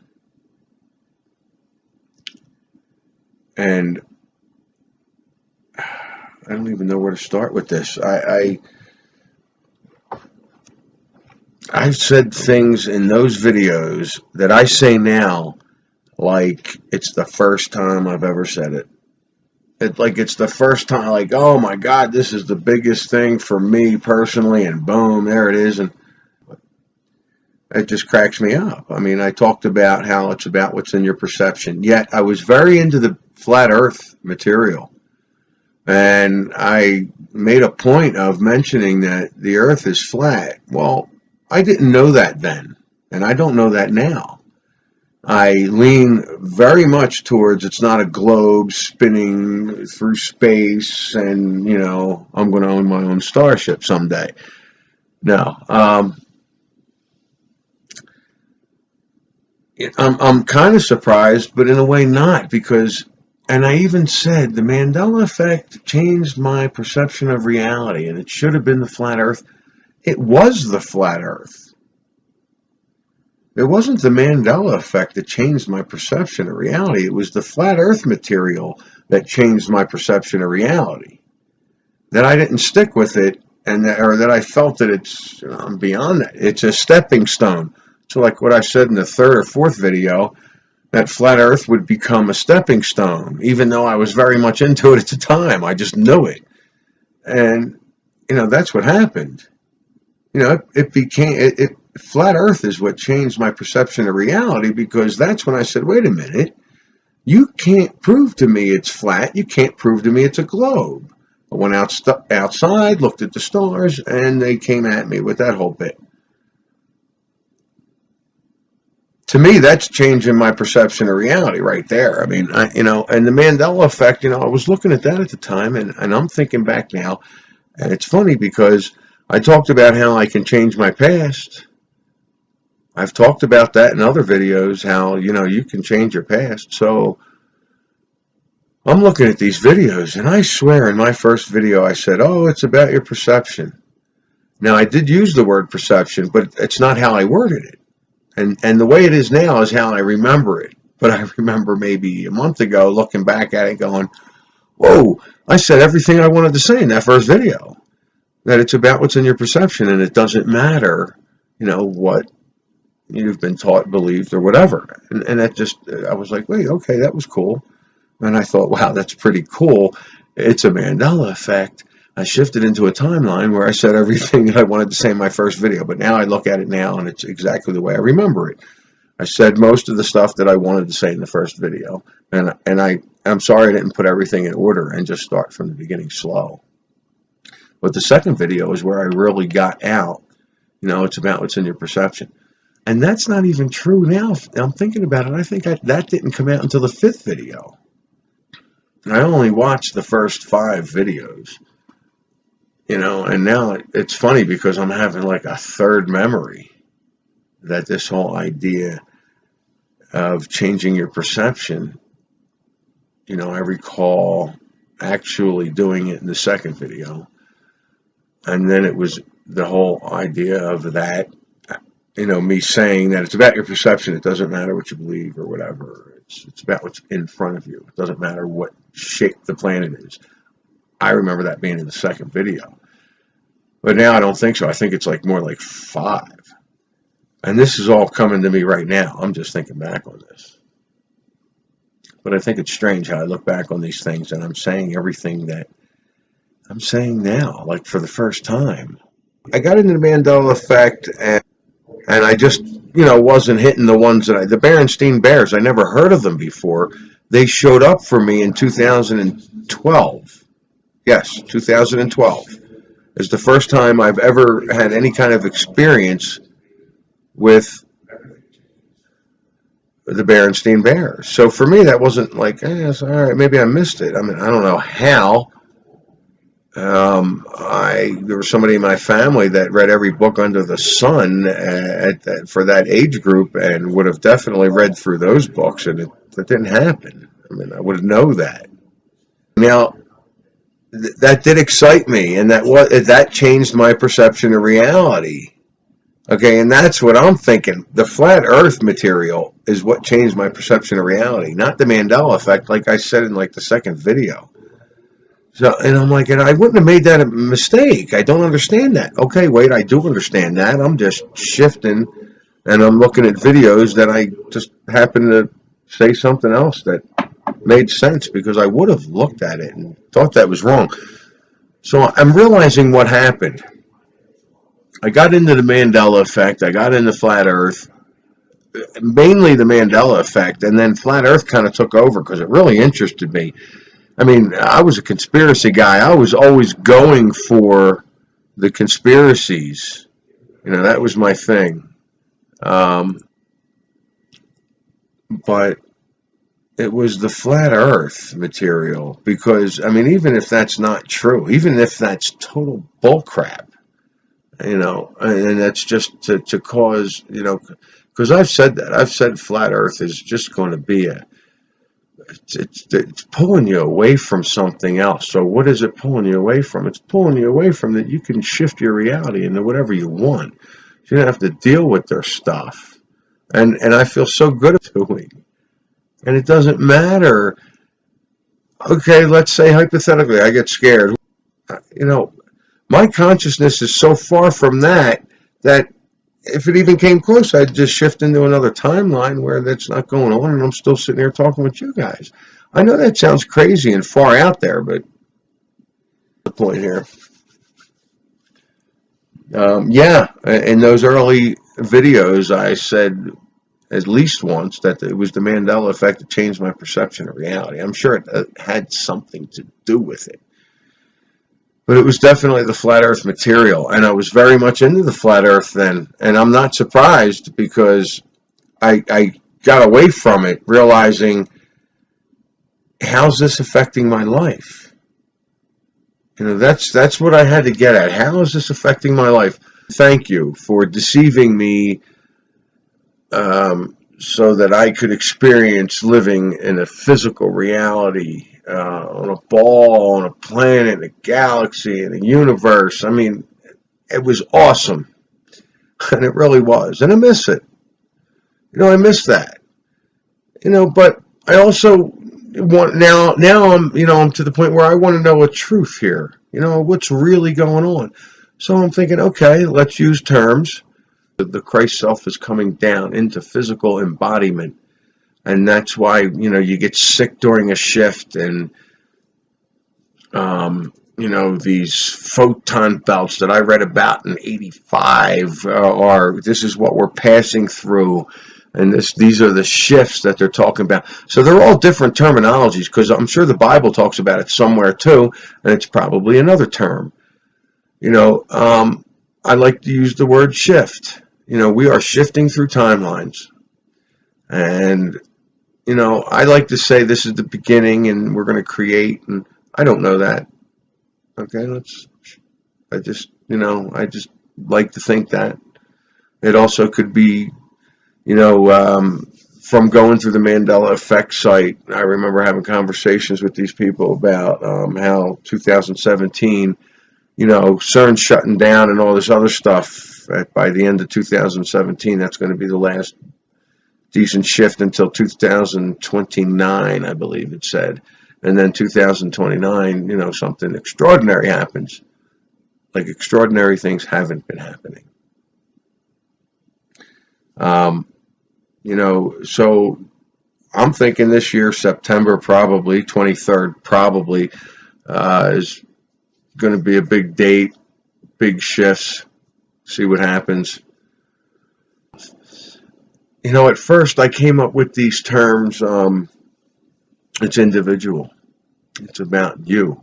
Speaker 1: and I don't even know where to start with this. I've said things in those videos that I say now like it's the first time I've ever said it. It's the first time, like, oh my God, this is the biggest thing for me personally, and boom, there it is. And it just cracks me up. I mean, I talked about how it's about what's in your perception, yet I was very into the flat earth material. And I made a point of mentioning that the earth is flat. Well, I didn't know that then, and I don't know that now. I lean very much towards it's not a globe spinning through space and, I'm going to own my own starship someday. No. I'm kind of surprised, but in a way not, because, and I even said the Mandela Effect changed my perception of reality, and it should have been the flat earth. It was the flat earth. It wasn't the Mandela Effect that changed my perception of reality. It was the flat earth material that changed my perception of reality. That I didn't stick with it, or that I felt that it's beyond that. It's a stepping stone. So like what I said in the 3rd or 4th video, that flat earth would become a stepping stone, even though I was very much into it at the time. I just knew it. And, that's what happened. It became, flat earth is what changed my perception of reality, because that's when I said, wait a minute, you can't prove to me it's flat. You can't prove to me it's a globe. I went outside, looked at the stars, and they came at me with that whole bit. To me, that's changing my perception of reality right there. I mean, and the Mandela Effect, I was looking at that at the time, and I'm thinking back now, and it's funny because I talked about how I can change my past. I've talked about that in other videos, how, you can change your past. So I'm looking at these videos, and I swear in my first video I said, oh, it's about your perception. Now, I did use the word perception, but it's not how I worded it. And the way it is now is how I remember it. But I remember maybe a month ago looking back at it going, whoa, I said everything I wanted to say in that first video. That it's about what's in your perception, and it doesn't matter, what you've been taught, believed, or whatever. And that just, I was like, wait, okay, that was cool. And I thought, wow, that's pretty cool. It's a Mandela Effect. I shifted into a timeline where I said everything that I wanted to say in my first video, but now I look at it now and it's exactly the way I remember it. I said most of the stuff that I wanted to say in the first video, and I'm sorry I didn't put everything in order and just start from the beginning slow. But the second video is where I really got out, it's about what's in your perception. And that's not even true now. I'm thinking about it. I think that didn't come out until the 5th video. I only watched the first 5 videos. And now it's funny because I'm having like a third memory that this whole idea of changing your perception, I recall actually doing it in the second video. And then it was the whole idea of that, me saying that it's about your perception. It doesn't matter what you believe or whatever. It's about what's in front of you. It doesn't matter what shape the planet is. I remember that being in the second video. But now I don't think so. I think it's more like 5. And this is all coming to me right now. I'm just thinking back on this. But I think it's strange how I look back on these things and I'm saying everything that I'm saying now, like for the first time. I got into the Mandela Effect and I just, wasn't hitting the ones that the Berenstain Bears, I never heard of them before. They showed up for me in 2012. Yes, 2012. It's the first time I've ever had any kind of experience with the Berenstain Bears. So for me, that wasn't like, all right, maybe I missed it. I mean, I don't know how. There was somebody in my family that read every book under the sun for that age group, and would have definitely read through those books, and that didn't happen. I mean, I would know that. Now, that did excite me, and that changed my perception of reality. Okay, and that's what I'm thinking. The flat Earth material is what changed my perception of reality, not the Mandela effect, like I said in like the second video. So, and I'm like, and I wouldn't have made that a mistake. I don't understand that. Okay, wait, I do understand that. I'm just shifting, and I'm looking at videos that I just happen to say something else that made sense, because I would have looked at it and thought that was wrong. So I'm realizing what happened. I got into the Mandela effect. I got into flat Earth, mainly the Mandela effect, and then flat Earth kind of took over because it really interested me. I mean, I was a conspiracy guy. I was always going for the conspiracies. You know, that was my thing. But it was the flat Earth material, because, I mean, even if that's not true, even if that's total bullcrap, you know, and that's just to cause, you know, because I've said that. I've said flat Earth is just going to be it's pulling you away from something else. So what is it pulling you away from? It's pulling you away from that you can shift your reality into whatever you want. You don't have to deal with their stuff. And I feel so good at doing. And it doesn't matter. Okay, let's say hypothetically I get scared. You know, my consciousness is so far from that if it even came close, I'd just shift into another timeline where that's not going on, and I'm still sitting here talking with you guys. I know that sounds crazy and far out there, but the point here. Yeah, in those early videos, I said at least once that it was the Mandela effect that changed my perception of reality. I'm sure it had something to do with it. But it was definitely the flat Earth material, and I was very much into the flat Earth then. And I'm not surprised, because I got away from it, realizing, how's this affecting my life? You know, that's what I had to get at. How is this affecting my life? Thank you for deceiving me, so that I could experience living in a physical reality, on a ball, on a planet, in a galaxy, in a universe. I mean, it was awesome. And it really was. And I miss it. You know, I miss that. You know, but I also want, now I'm, you know, I'm to the point where I want to know a truth here. You know, what's really going on. So I'm thinking, okay, let's use terms. The Christ self is coming down into physical embodiment. And that's why, you know, you get sick during a shift, and, you know, these photon belts that I read about in 85 are, this is what we're passing through. And these are the shifts that they're talking about. So they're all different terminologies, because I'm sure the Bible talks about it somewhere too, and it's probably another term. You know, I like to use the word shift. You know, we are shifting through timelines. And, you know, I like to say this is the beginning and we're going to create, and I don't know that. Okay, I just like to think that. It also could be, you know, from going through the Mandela Effects site, I remember having conversations with these people about how 2017, you know, CERN's shutting down and all this other stuff. By the end of 2017, that's going to be the last decent shift until 2029, I believe it said. And then 2029, you know, something extraordinary happens. Like, extraordinary things haven't been happening. You know, so I'm thinking this year, September probably, 23rd probably, is going to be a big date, big shifts, see what happens. You know, at first I came up with these terms, it's individual. It's about you.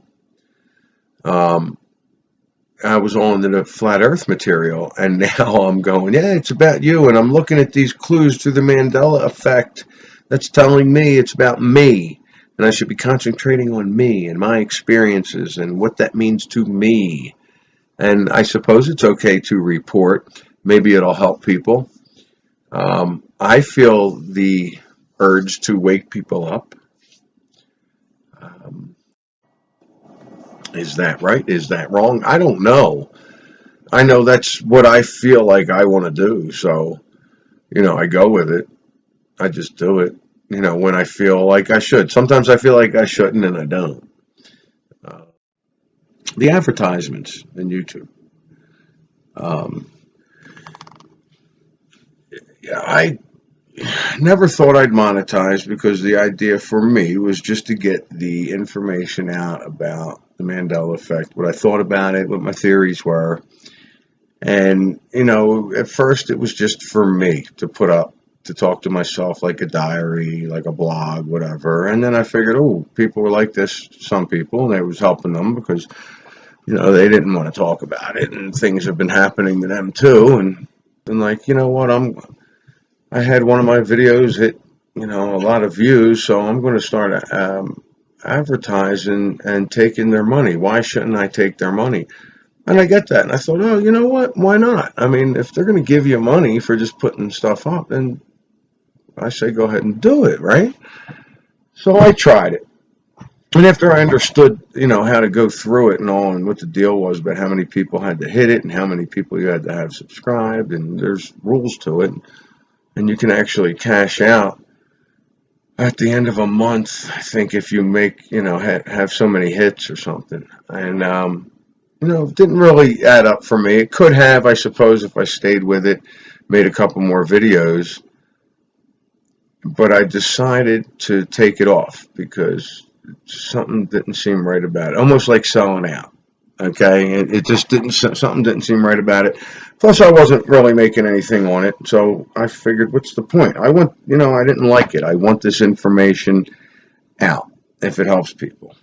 Speaker 1: I was on to the flat earth material, and now I'm going, yeah, it's about you. And I'm looking at these clues through the Mandela effect that's telling me it's about me. And I should be concentrating on me and my experiences and what that means to me. And I suppose it's okay to report. Maybe it'll help people. I feel the urge to wake people up. Um, is that right? Is that wrong? I don't know. I know that's what I feel like I want to do. So, I go with it. I just do it, when I feel like I should. Sometimes I feel like I shouldn't and I don't. Uh, the advertisements in YouTube. Um, yeah, I never thought I'd monetize because the idea for me was just to get the information out about the Mandela effect, what I thought about it, what my theories were. And, at first it was just for me to put up, to talk to myself like a diary, like a blog, whatever. And then I figured, oh, people were like this, some people, and it was helping them because, they didn't want to talk about it. And things have been happening to them too. And like, you know what, I had one of my videos hit, a lot of views, so I'm going to start advertising and taking their money. Why shouldn't I take their money? And I get that. And I thought, oh, you know what? Why not? I mean, if they're going to give you money for just putting stuff up, then I say go ahead and do it, right? So I tried it. And after I understood, how to go through it and all and what the deal was about how many people had to hit it and how many people you had to have subscribed, and there's rules to it. And you can actually cash out at the end of a month, I think, if you make, have so many hits or something. And, didn't really add up for me. It could have, I suppose, if I stayed with it, made a couple more videos. But I decided to take it off because something didn't seem right about it. Almost like selling out. Okay, it just something didn't seem right about it. Plus, I wasn't really making anything on it, so I figured, what's the point? I didn't like it. I want this information out if it helps people,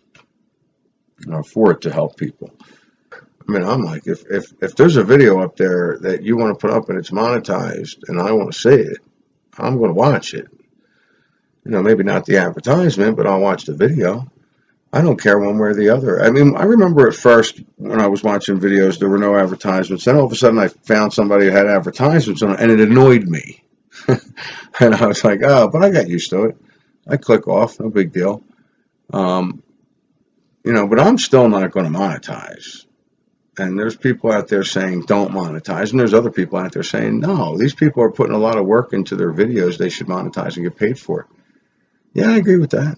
Speaker 1: or for it to help people. I mean, I'm like, if there's a video up there that you want to put up and it's monetized and I want to see it, I'm going to watch it. Maybe not the advertisement, but I'll watch the video. I don't care one way or the other. I mean, I remember at first when I was watching videos, there were no advertisements. Then all of a sudden I found somebody who had advertisements on it, and it annoyed me. And I was like, oh, but I got used to it. I click off, no big deal. But I'm still not going to monetize. And there's people out there saying don't monetize, and there's other people out there saying no. These people are putting a lot of work into their videos. They should monetize and get paid for it. Yeah, I agree with that.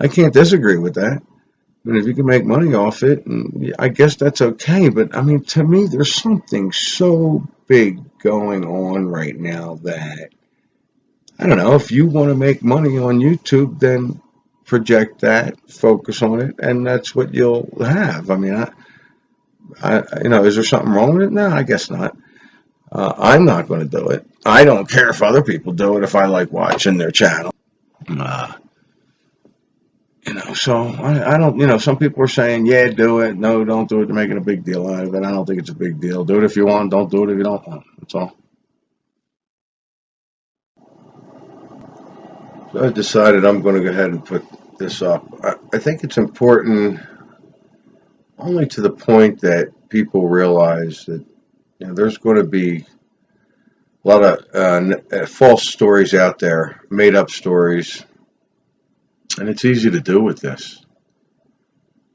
Speaker 1: I can't disagree with that. I mean, if you can make money off it, and I guess that's okay. But I mean, to me, there's something so big going on right now that I don't know. If you want to make money on YouTube, then project that, focus on it, and that's what you'll have. I mean, is there something wrong with it? No, I guess not. I'm not going to do it. I don't care if other people do it if I like watching their channel. So I don't, some people are saying, yeah, do it. No, don't do it. They're making a big deal out of it. I don't think it's a big deal. Do it if you want. Don't do it if you don't want. That's all. So I decided I'm going to go ahead and put this up. I think it's important only to the point that people realize that there's going to be a lot of false stories out there, made up stories, and it's easy to do with this.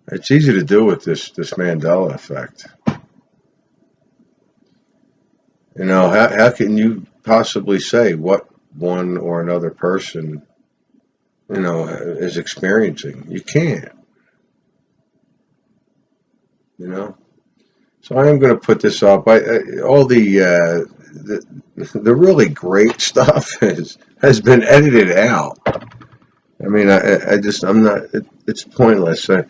Speaker 1: It's easy to do with this Mandela effect. How can you possibly say what one or another person, is experiencing? You can't. So I am going to put this up. All the really great stuff has been edited out. I mean, I'm not. It's pointless. So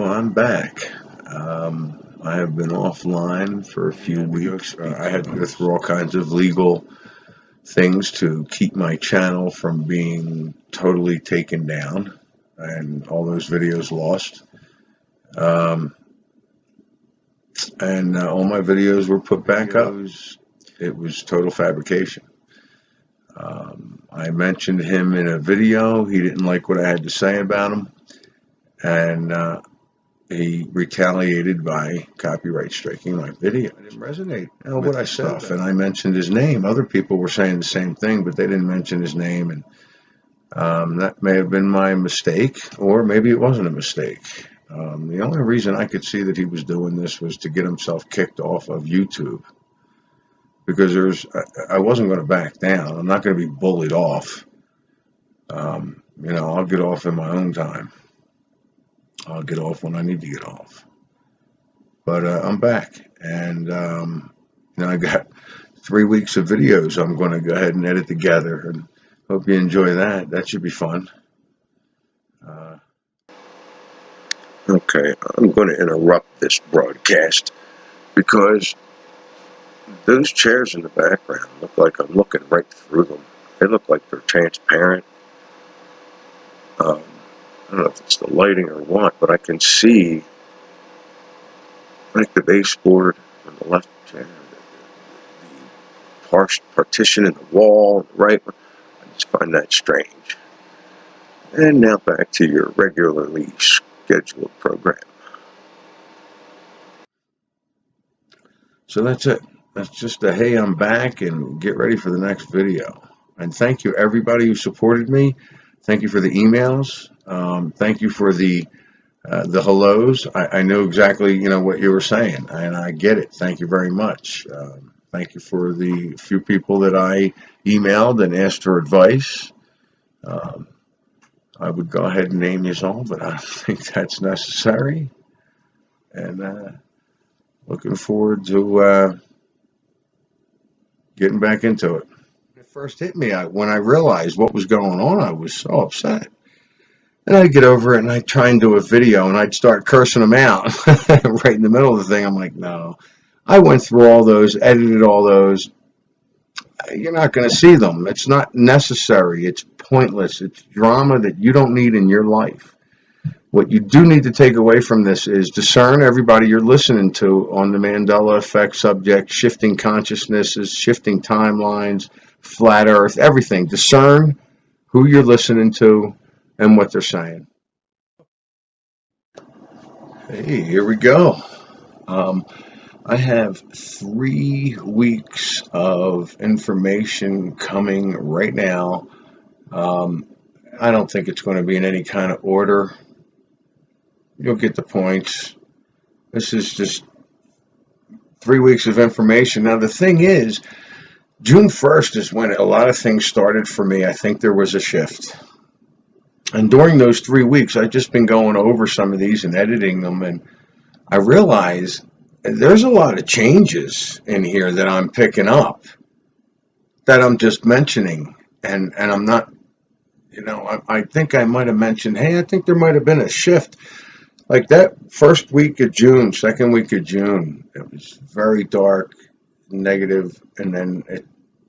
Speaker 1: I'm back. I have been offline for a few weeks. I had to go through all kinds of legal things to keep my channel from being totally taken down and all those videos lost. Um, and all my videos were put back up. It was total fabrication. I mentioned him in a video. He didn't like what I had to say about him, and he retaliated by copyright striking my video. I didn't resonate with what I said, and I mentioned his name. Other people were saying the same thing, but they didn't mention his name, and that may have been my mistake, or maybe it wasn't a mistake. The only reason I could see that he was doing this was to get himself kicked off of YouTube, because I wasn't going to back down. I'm not going to be bullied off. I'll get off in my own time. I'll get off when I need to get off. But I'm back, and I got 3 weeks of videos I'm going to go ahead and edit together, and hope you enjoy that. That should be fun. Okay, I'm going to interrupt this broadcast because those chairs in the background look like I'm looking right through them. They look like they're transparent. I don't know if it's the lighting or what, but I can see like the baseboard on the left chair, the partition in the wall, on the right one. I just find that strange. And now back to your regularly scheduled program. So that's it. That's just a hey, I'm back, and get ready for the next video. And thank you everybody who supported me. Thank you for the emails. Thank you for the hellos. I know exactly what you were saying, and I get it. Thank you very much. Thank you for the few people that I emailed and asked for advice. I would go ahead and name you all, but I don't think that's necessary. And looking forward to getting back into it. It first hit me when I realized what was going on. I was so upset. And I'd get over it, and I'd try and do a video, and I'd start cursing them out right in the middle of the thing. I'm like, no. I went through all those, edited all those. You're not going to see them. It's not necessary. It's pointless. It's drama that you don't need in your life. What you do need to take away from this is discern everybody you're listening to on the Mandela Effect subject, shifting consciousnesses, shifting timelines, flat earth, everything. Discern who you're listening to and what they're saying. Hey, here we go. I have 3 weeks of information coming right now. I don't think it's going to be in any kind of order. You'll get the points. This is just 3 weeks of information. Now, the thing is, June 1st is when a lot of things started for me. I think there was a shift. And during those 3 weeks, I've just been going over some of these and editing them, and I realized there's a lot of changes in here that I'm picking up that I'm just mentioning, and I'm not, I think I might have mentioned, hey, I think there might have been a shift. Like that first week of June, second week of June, it was very dark, negative, and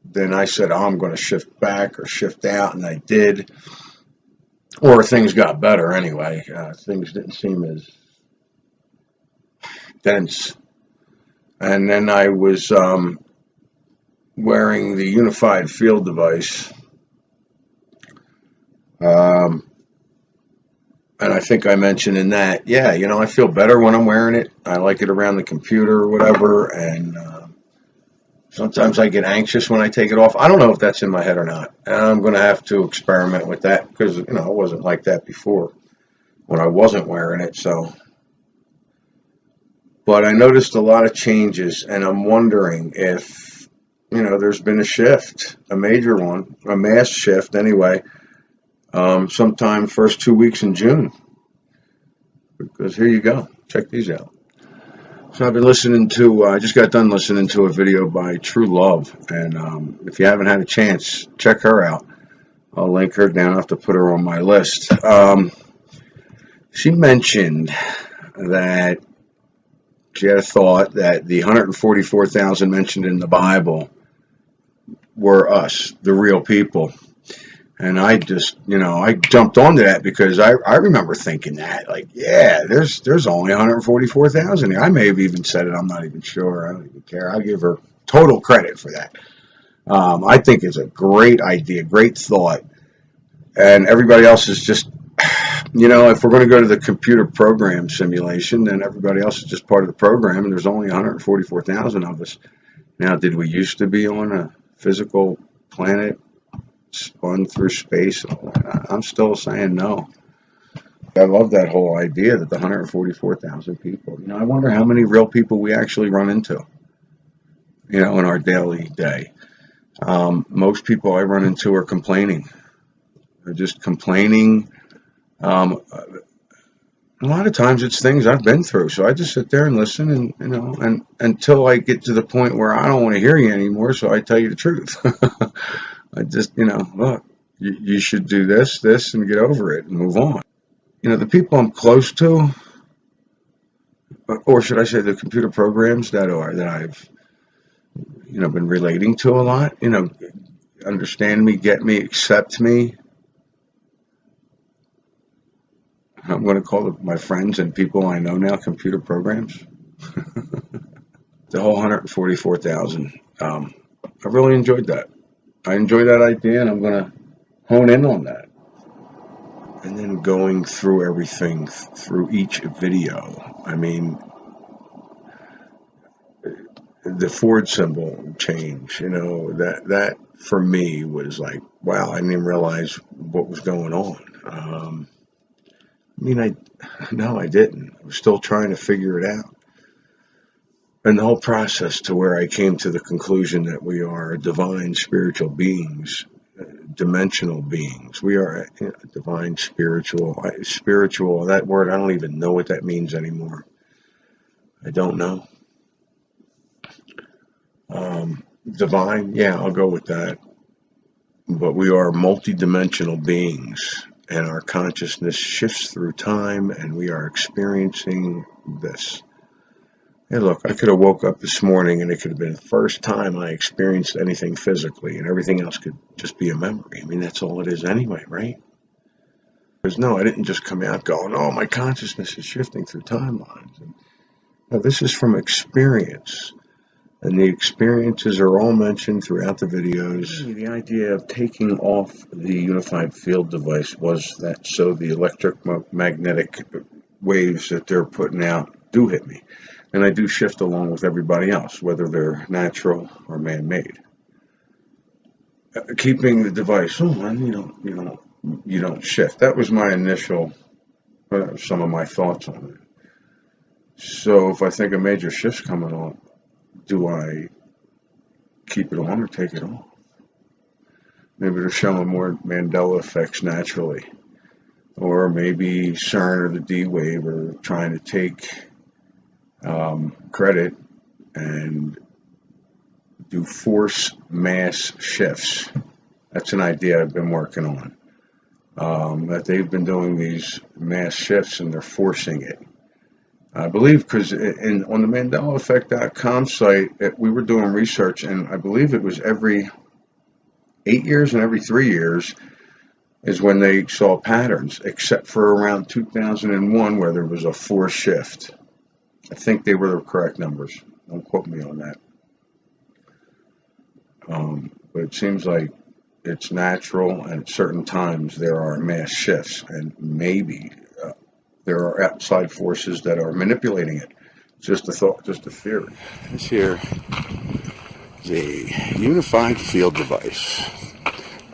Speaker 1: then I said, oh, I'm going to shift back or shift out, and I did. Or things got better anyway. Things didn't seem as dense. And then I was wearing the unified field device. And I think I mentioned in that, yeah, I feel better when I'm wearing it. I like it around the computer or whatever. And sometimes I get anxious when I take it off. I don't know if that's in my head or not. And I'm going to have to experiment with that because, it wasn't like that before when I wasn't wearing it. So. But I noticed a lot of changes, and I'm wondering if, there's been a shift, a major one, a mass shift anyway, sometime first 2 weeks in June. Because here you go. Check these out. So I've been I just got done listening to a video by True Love, and if you haven't had a chance, check her out. I'll link her down. I'll have to put her on my list. She mentioned that she had a thought that the 144,000 mentioned in the Bible were us, the real people. And I just, I jumped onto that because I remember thinking that, like, yeah, there's only 144,000 here. I may have even said it. I'm not even sure. I don't even care. I give her total credit for that. I think it's a great idea, great thought. And everybody else is just, if we're going to go to the computer program simulation, then everybody else is just part of the program, and there's only 144,000 of us. Now, did we used to be on a physical planet, spun through space? I'm still saying no. I love that whole idea that the 144,000 people, I wonder how many real people we actually run into, in our daily day. Most people I run into are complaining. They're just complaining. A lot of times it's things I've been through, so I just sit there and listen, and until I get to the point where I don't want to hear you anymore, so I tell you the truth. I just, look, you should do this, and get over it and move on. The people I'm close to, or should I say the computer programs that I've, been relating to a lot, understand me, get me, accept me. I'm going to call my friends and people I know now computer programs. The whole 144,000. I really enjoyed that. I enjoy that idea, and I'm going to hone in on that. And then going through everything, through each video. I mean, the Ford symbol change, that for me was like, wow, I didn't even realize what was going on. No, I didn't. I was still trying to figure it out. And the whole process to where I came to the conclusion that we are divine spiritual beings, dimensional beings. We are divine spiritual, that word, I don't even know what that means anymore. I don't know. Divine, yeah, I'll go with that. But we are multidimensional beings, and our consciousness shifts through time, and we are experiencing this. Hey, look, I could have woke up this morning, and it could have been the first time I experienced anything physically, and everything else could just be a memory. I mean, that's all it is anyway, right? Because no, I didn't just come out going, oh, my consciousness is shifting through timelines. No, this is from experience. And the experiences are all mentioned throughout the videos. The idea of taking off the unified field device was that so the electromagnetic waves that they're putting out do hit me. And I do shift along with everybody else, whether they're natural or man-made. Keeping the device, you don't shift. That was my initial, some of my thoughts on it. So if I think a major shift's coming on, do I keep it on or take it off? Maybe they're showing more Mandela Effects naturally. Or maybe CERN or the D-Wave are trying to take credit and do force mass shifts. That's an idea I've been working on. That they've been doing these mass shifts and they're forcing it. I believe because on the MandelaEffect.com site, we were doing research, and I believe it was every 8 years and every 3 years is when they saw patterns, except for around 2001 where there was a force shift. I think they were the correct numbers. Don't quote me on that. But it seems like it's natural, and at certain times there are mass shifts, and maybe there are outside forces that are manipulating it. Just a thought, just a theory. This here is a unified field device.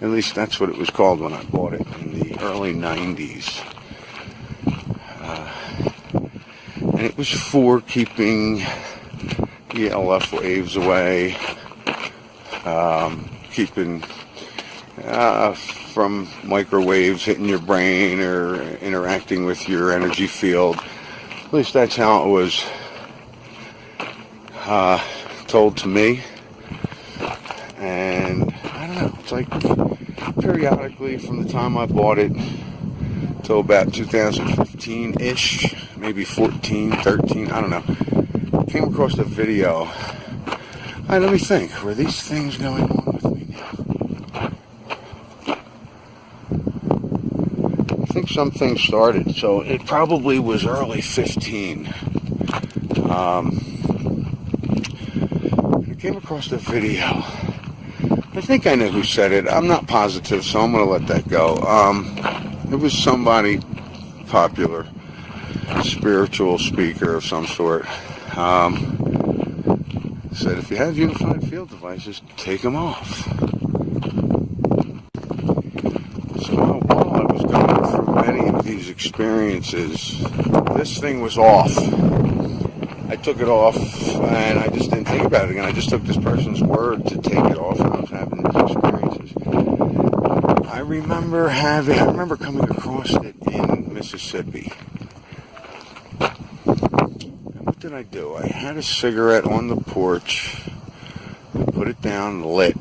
Speaker 1: At least that's what it was called when I bought it in the early 90s. And it was for keeping the ELF waves away, keeping from microwaves hitting your brain or interacting with your energy field. At least that's how it was told to me. And I don't know, it's like periodically from the time I bought it till about 2015-ish, maybe 14, 13, I don't know, I came across a video. All right, let me think, were these things going on with me now?
Speaker 6: some things started. So it probably was early 15. I came across the video. I think I know who said it. I'm not positive, so I'm going to let that go. It was somebody popular, spiritual speaker of some sort. Said if you have unified field devices, take them off. So while I was going through many of these experiences, this thing was off. I took it off and I just didn't think about it again. I just took this person's word to take it off, and I was having these experiences. I remember coming across it in Mississippi. And what did I do? I had a cigarette on the porch, put it down, lit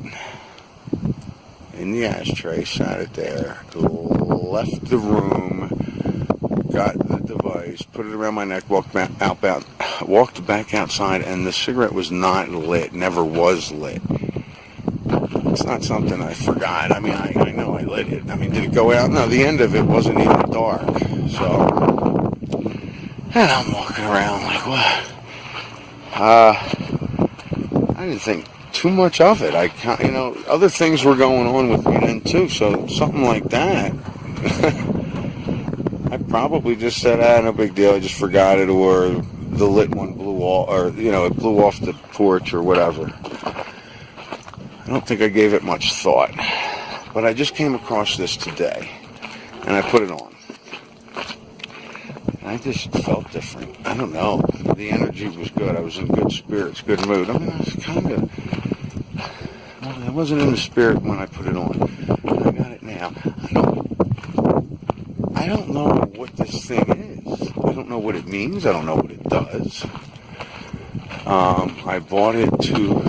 Speaker 6: in the ashtray, sat it there, left the room, got the device, put it around my neck, walked back outside, and the cigarette was not lit, never was lit. It's not something I forgot. I mean, I know I lit it. I mean, did it go out? No, the end of it wasn't even dark. So, and I'm walking around like, what? I didn't think too much of it. Other things were going on with me then too, so something like that. I probably just said, no big deal, I just forgot it, or the lit one blew off, or, it blew off the porch or whatever. I don't think I gave it much thought. But I just came across this today, and I put it on. And I just felt different. I don't know. The energy was good. I was in good spirits, good mood. I mean, I was I wasn't in the spirit when I put it on. I got it now. I don't know what this thing is. I don't know what it means. I don't know what it does. I bought it to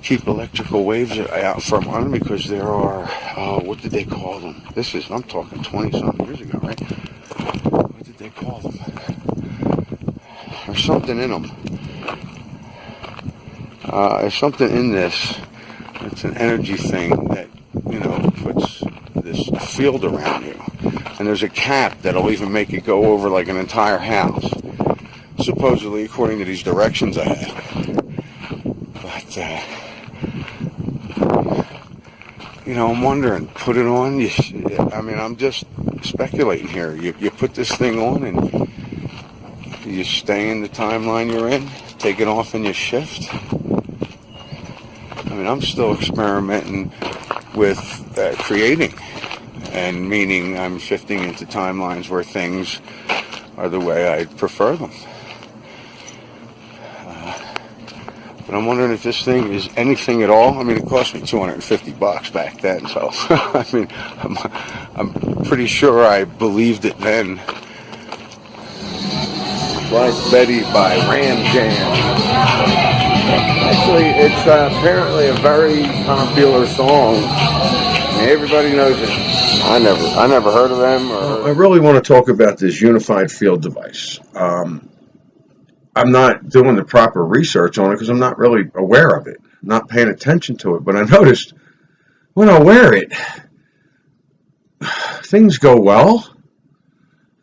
Speaker 6: keep electrical waves out from under me, because there are, what did they call them? I'm talking 20-something years ago, right? What did they call them? There's something in them. There's something in this. It's an energy thing that, puts this field around you. And there's a cap that'll even make it go over like an entire house. Supposedly, according to these directions I had. But, I'm wondering, put it on, I'm just speculating here. You put this thing on and you stay in the timeline you're in, take it off and you shift. I'm still experimenting with creating, and meaning I'm shifting into timelines where things are the way I prefer them. But I'm wondering if this thing is anything at all. It cost me $250 back then, so I'm pretty sure I believed it then. Like Betty by Ram Jam. Actually, it's apparently a very popular song. Everybody knows it. I never heard of them.
Speaker 1: I really want to talk about this unified field device. I'm not doing the proper research on it because I'm not really aware of it. I'm not paying attention to it. But I noticed when I wear it, things go well.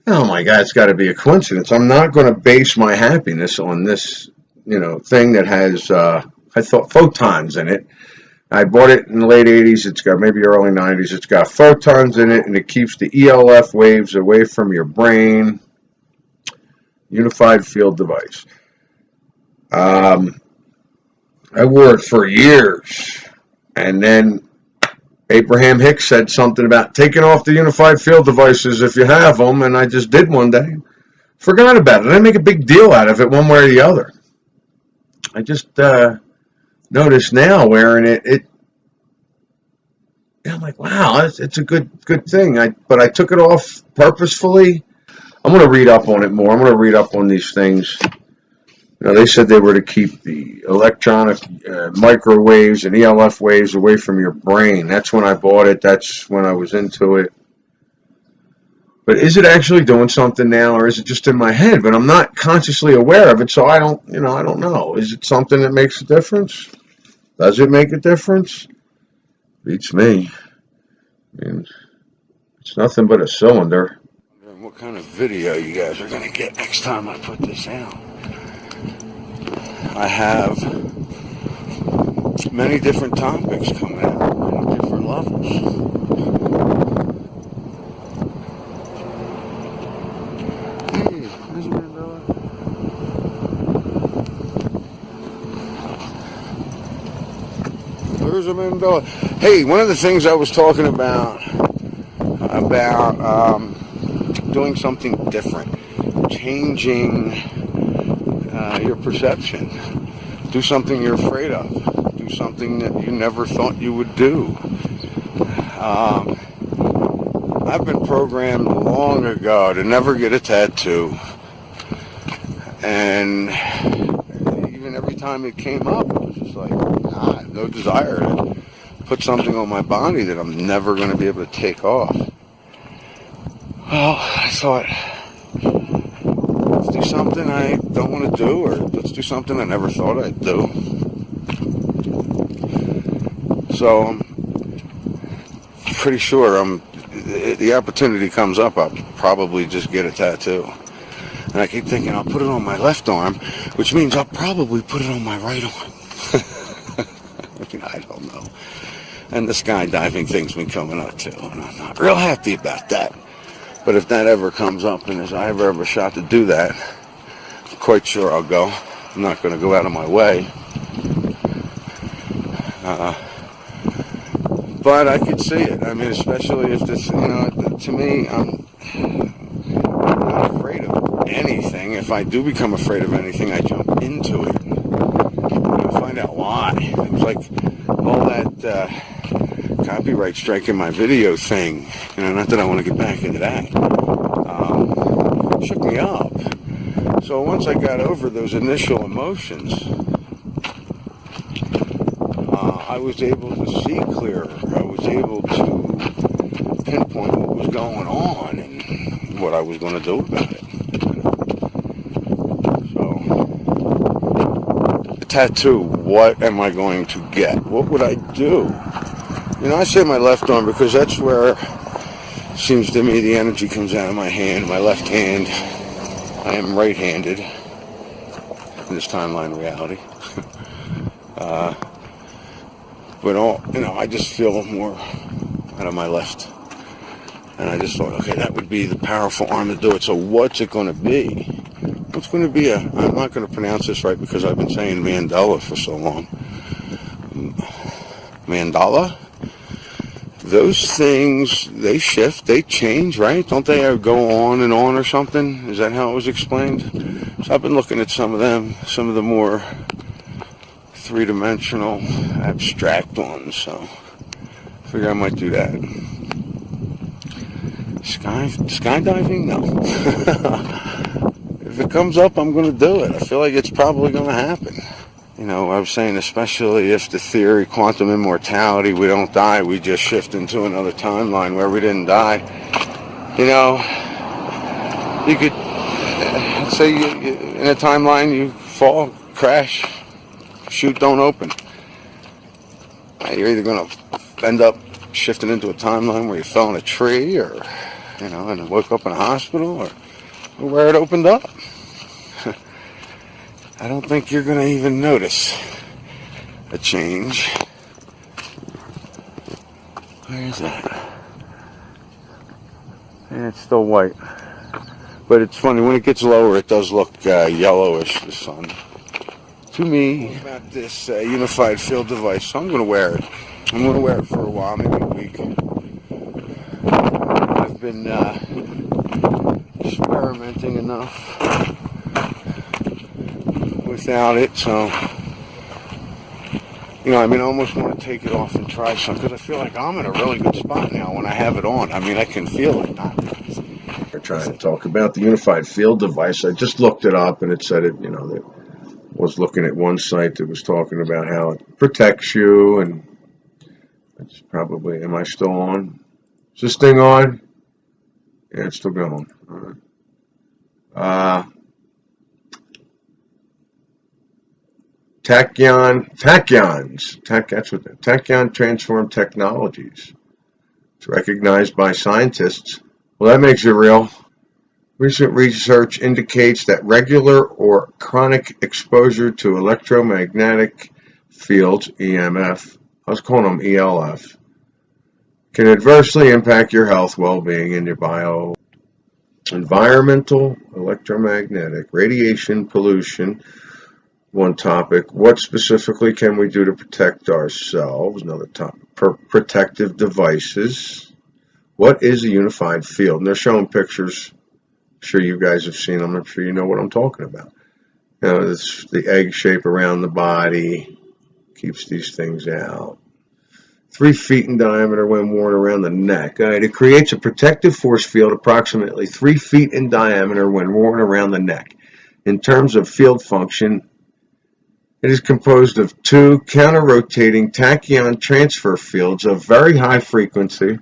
Speaker 1: Oh my God, it's got to be a coincidence. I'm not going to base my happiness on this, thing that has, I thought, photons in it. I bought it in the late 80s. It's got maybe early 90s. It's got photons in it, and it keeps the ELF waves away from your brain. Unified field device. I wore it for years, and then Abraham Hicks said something about taking off the unified field devices if you have them, and I just did one day. Forgot about it. I didn't make a big deal out of it one way or the other. I just noticed now wearing it. I'm like, wow, it's a good thing. But I took it off purposefully. I'm going to read up on it more. I'm going to read up on these things. They said they were to keep the electronic microwaves and ELF waves away from your brain. That's when I bought it. That's when I was into it. But is it actually doing something now, or is it just in my head? But I'm not consciously aware of it, so I don't know. Is it something that makes a difference? Does it make a difference? Beats me. It's nothing but a cylinder.
Speaker 6: what kind of video you guys are going to get next time I put this out. I have many different topics coming out on different levels. Hey, there's Mandela. There's a Mandela. Hey, one of the things I was talking about doing something different, changing your perception. Do something you're afraid of. Do something that you never thought you would do. I've been programmed long ago to never get a tattoo. And even every time it came up, it was just like, nah, no desire to put something on my body that I'm never going to be able to take off. Well, I thought, let's do something I don't want to do, or let's do something I never thought I'd do. So I'm pretty sure the opportunity comes up, I'll probably just get a tattoo. And I keep thinking I'll put it on my left arm, which means I'll probably put it on my right arm. I don't know. And the skydiving thing's been coming up too, and I'm not real happy about that. But if that ever comes up and if I ever have a shot to do that, I'm quite sure I'll go. I'm not going to go out of my way. But I could see it. I mean, especially if this, to me, I'm not afraid of anything. If I do become afraid of anything, I jump into it. I'll find out why. It was like all that copyright strike in my video thing. Not that I want to get back into that. Shook me up. So once I got over those initial emotions, I was able to see clearer. I was able to pinpoint what was going on and what I was going to do about it. So, a tattoo, what am I going to get? What would I do? I say my left arm because that's where, seems to me, the energy comes out of my hand, my left hand. I am right-handed in this timeline reality. But I just feel more out of my left. And I just thought, okay, that would be the powerful arm to do it. So what's it going to be? What's going to be I'm not going to pronounce this right because I've been saying Mandela for so long. Mandala? Those things, they shift, they change, right? Don't they go on and on or something? Is that how it was explained? So I've been looking at some of them, some of the more three-dimensional, abstract ones, so I figure I might do that. Skydiving? No. If it comes up, I'm going to do it. I feel like it's probably going to happen. I was saying, especially if the theory, quantum immortality, we don't die, we just shift into another timeline where we didn't die. You could, let's say in a timeline, you fall, crash, chute don't open. You're either going to end up shifting into a timeline where you fell in a tree or, and woke up in a hospital or where it opened up. I don't think you're going to even notice a change. Where is that? And it's still white. But it's funny, when it gets lower, it does look yellowish, the sun. To me, about this unified field device, so I'm going to wear it. I'm going to wear it for a while, maybe a week. I've been experimenting enough without it, so I almost want to take it off and try some, because I feel like I'm in a really good spot now when I have it on. I can feel it.
Speaker 1: We're trying to talk about the unified field device. I just looked it up, and it said it, that was looking at one site that was talking about how it protects you, and it's probably, am I still on? Is this thing on? Yeah, it's still going. All right. Tachyon Transform Technologies. It's recognized by scientists. Well, that makes it real. Recent research indicates that regular or chronic exposure to electromagnetic fields, EMF, I was calling them ELF, can adversely impact your health, well-being, and your environmental, electromagnetic, radiation, pollution. One topic. What specifically can we do to protect ourselves? Another topic. Protective devices. What is a unified field? And they're showing pictures. I'm sure you guys have seen them. I'm sure you know what I'm talking about. You know, it's the egg shape around the body. Keeps these things out. 3 feet in diameter when worn around the neck. It creates a protective force field approximately 3 feet in diameter when worn around the neck. In terms of field function, it is composed of 2 counter-rotating tachyon transfer fields of very high frequency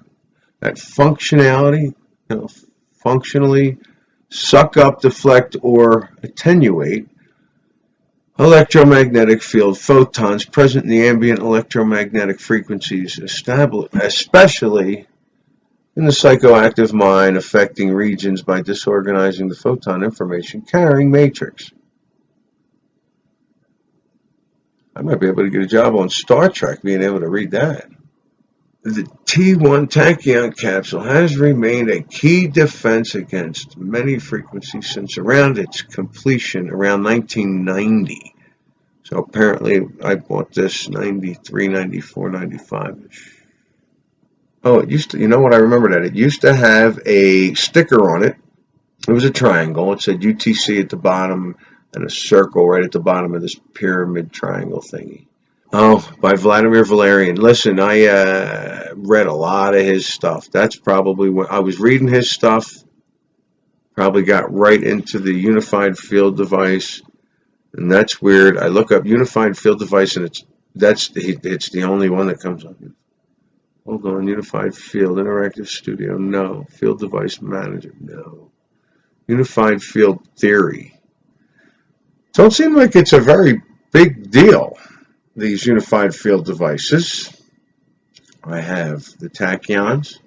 Speaker 1: that functionally suck up, deflect, or attenuate electromagnetic field photons present in the ambient electromagnetic frequencies, especially in the psychoactive mind, affecting regions by disorganizing the photon information carrying matrix. I might be able to get a job on Star Trek being able to read that. The T1 tachyon capsule has remained a key defense against many frequencies since around its completion around 1990. So apparently I bought this 93, 94, 95-ish. Oh, it used to, you know what, I remember that. It used to have a sticker on it. It was a triangle. It said UTC at the bottom and a circle right at the bottom of this pyramid triangle thingy. Oh, by Vladimir Valerian. Listen, I read a lot of his stuff. That's probably when I was reading his stuff. Probably got right into the unified field device, and that's weird. I look up unified field device, and it's the only one that comes up. Hold on, unified field interactive studio. No, field device manager. No, unified field theory. Don't seem like it's a very big deal. These unified field devices. I have the tachyon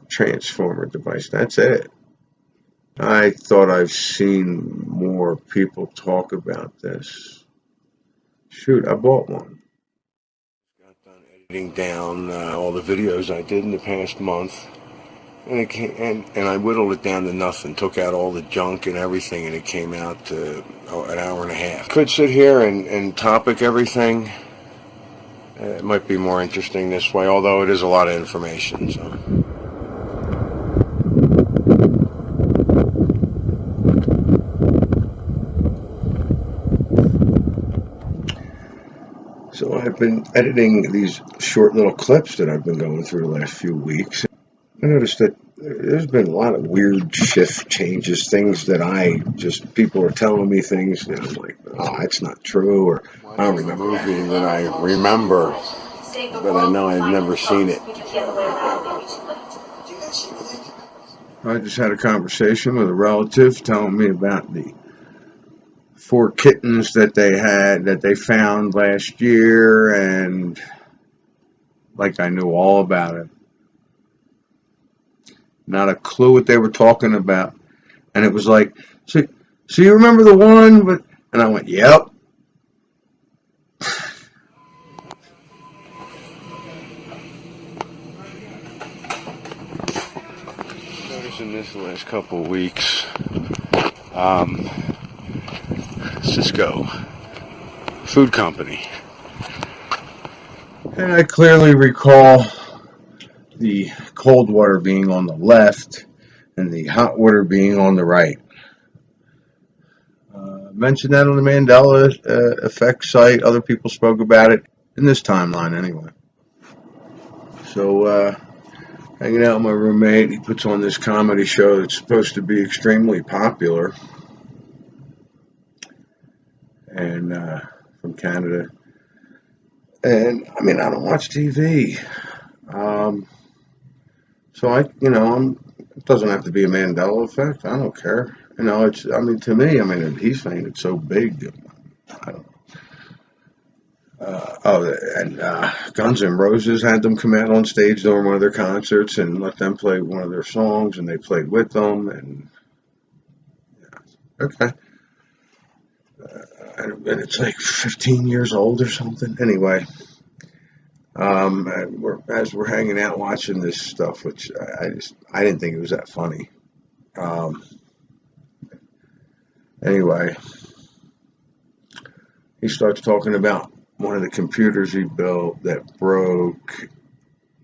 Speaker 1: transformer device. That's it. I thought I've seen more people talk about this. Shoot, I bought one. Got done editing down all the videos I did in the past month. And I whittled it down to nothing, took out all the junk and everything, and it came out to an hour and a half. Could sit here and topic everything. It might be more interesting this way, although it is a lot of information. So I've been editing these short little clips that I've been going through the last few weeks. I noticed that there's been a lot of weird shift changes, things that people are telling me things that I'm like, oh, that's not true, or I don't remember. A movie that I remember, but I know I've never seen it. I just had a conversation with a relative telling me about the 4 kittens that they found last year, and like I knew all about it. Not a clue what they were talking about. And it was like, so you remember the one? And I went, yep. Noticing this the last couple of weeks, Cisco Food Company. And I clearly recall the cold water being on the left and the hot water being on the right. Mentioned that on the Mandela Effects site. Other people spoke about it in this timeline anyway. So hanging out with my roommate, he puts on this comedy show that's supposed to be extremely popular, and from Canada. And I mean, I don't watch TV. So it doesn't have to be a Mandela effect. I don't care. To me, he's saying it's so big. I don't know. Guns N' Roses had them come out on stage during one of their concerts and let them play one of their songs, and they played with them. And okay, and it's like 15 years old or something. Anyway, as we're hanging out watching this stuff, which I didn't think it was that funny. Anyway, he starts talking about one of the computers he built that broke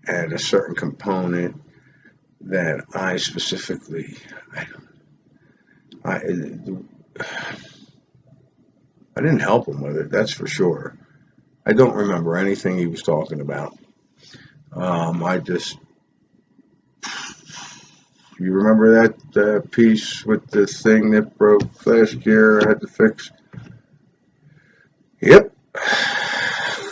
Speaker 1: at a certain component that I specifically, I didn't help him with it, that's for sure. I don't remember anything he was talking about. You remember that piece with the thing that broke last year I had to fix? Yep.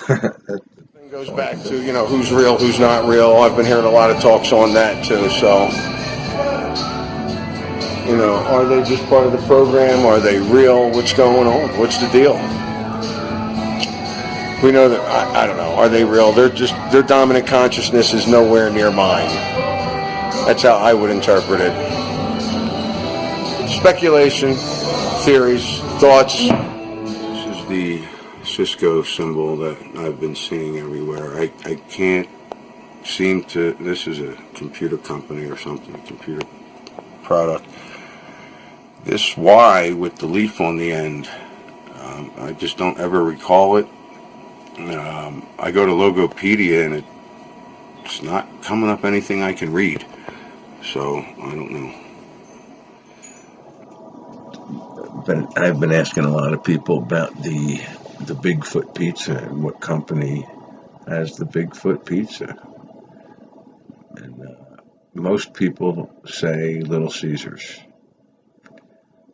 Speaker 6: Thing goes back to, who's real, who's not real. I've been hearing a lot of talks on that too. So, are they just part of the program? Are they real? What's going on? What's the deal? We know that, I don't know. Are they real? Their dominant consciousness is nowhere near mine. That's how I would interpret it. Speculation, theories, thoughts. This is the Cisco symbol that I've been seeing everywhere. I can't seem to, this is a computer company or something, a computer product. This Y with the leaf on the end, I just don't ever recall it. I go to Logopedia and it's not coming up anything I can read. So, I don't know.
Speaker 1: But I've been asking a lot of people about the Bigfoot pizza and what company has the Bigfoot pizza. And most people say Little Caesars.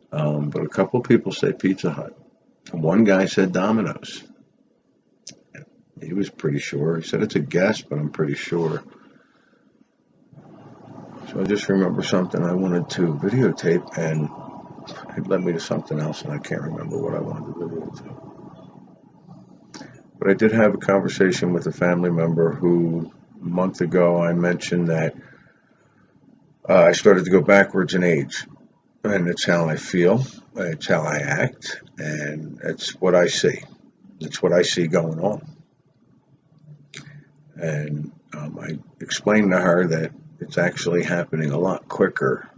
Speaker 1: But a couple people say Pizza Hut. One guy said Domino's. He was pretty sure. He said it's a guess, but I'm pretty sure. So I just remember something I wanted to videotape, and it led me to something else, and I can't remember what I wanted to videotape. But I did have a conversation with a family member who, a month ago, I mentioned that I started to go backwards in age. And it's how I feel, it's how I act, and it's what I see. It's what I see going on. And I explained to her that it's actually happening a lot quicker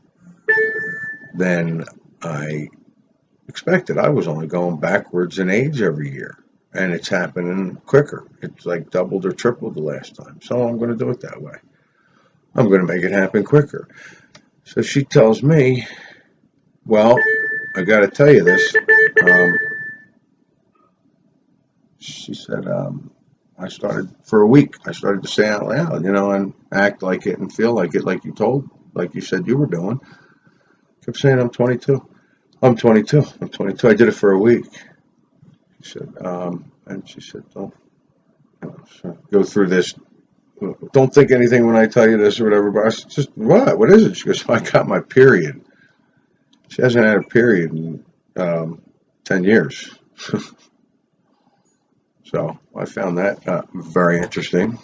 Speaker 1: than I expected. I was only going backwards in age every year, and it's happening quicker. It's like doubled or tripled the last time. So I'm going to do it that way. I'm going to make it happen quicker. So she tells me, well, I got to tell you this. She said, I started for a week. I started to say out loud, and act like it and feel like it, like you said you were doing. Kept saying, I'm 22. I'm 22. I'm 22. I did it for a week. She said, and she said, don't go through this. Don't think anything when I tell you this or whatever. But I said, just what? What is it? She goes, I got my period. She hasn't had a period in 10 years. So I found that very interesting.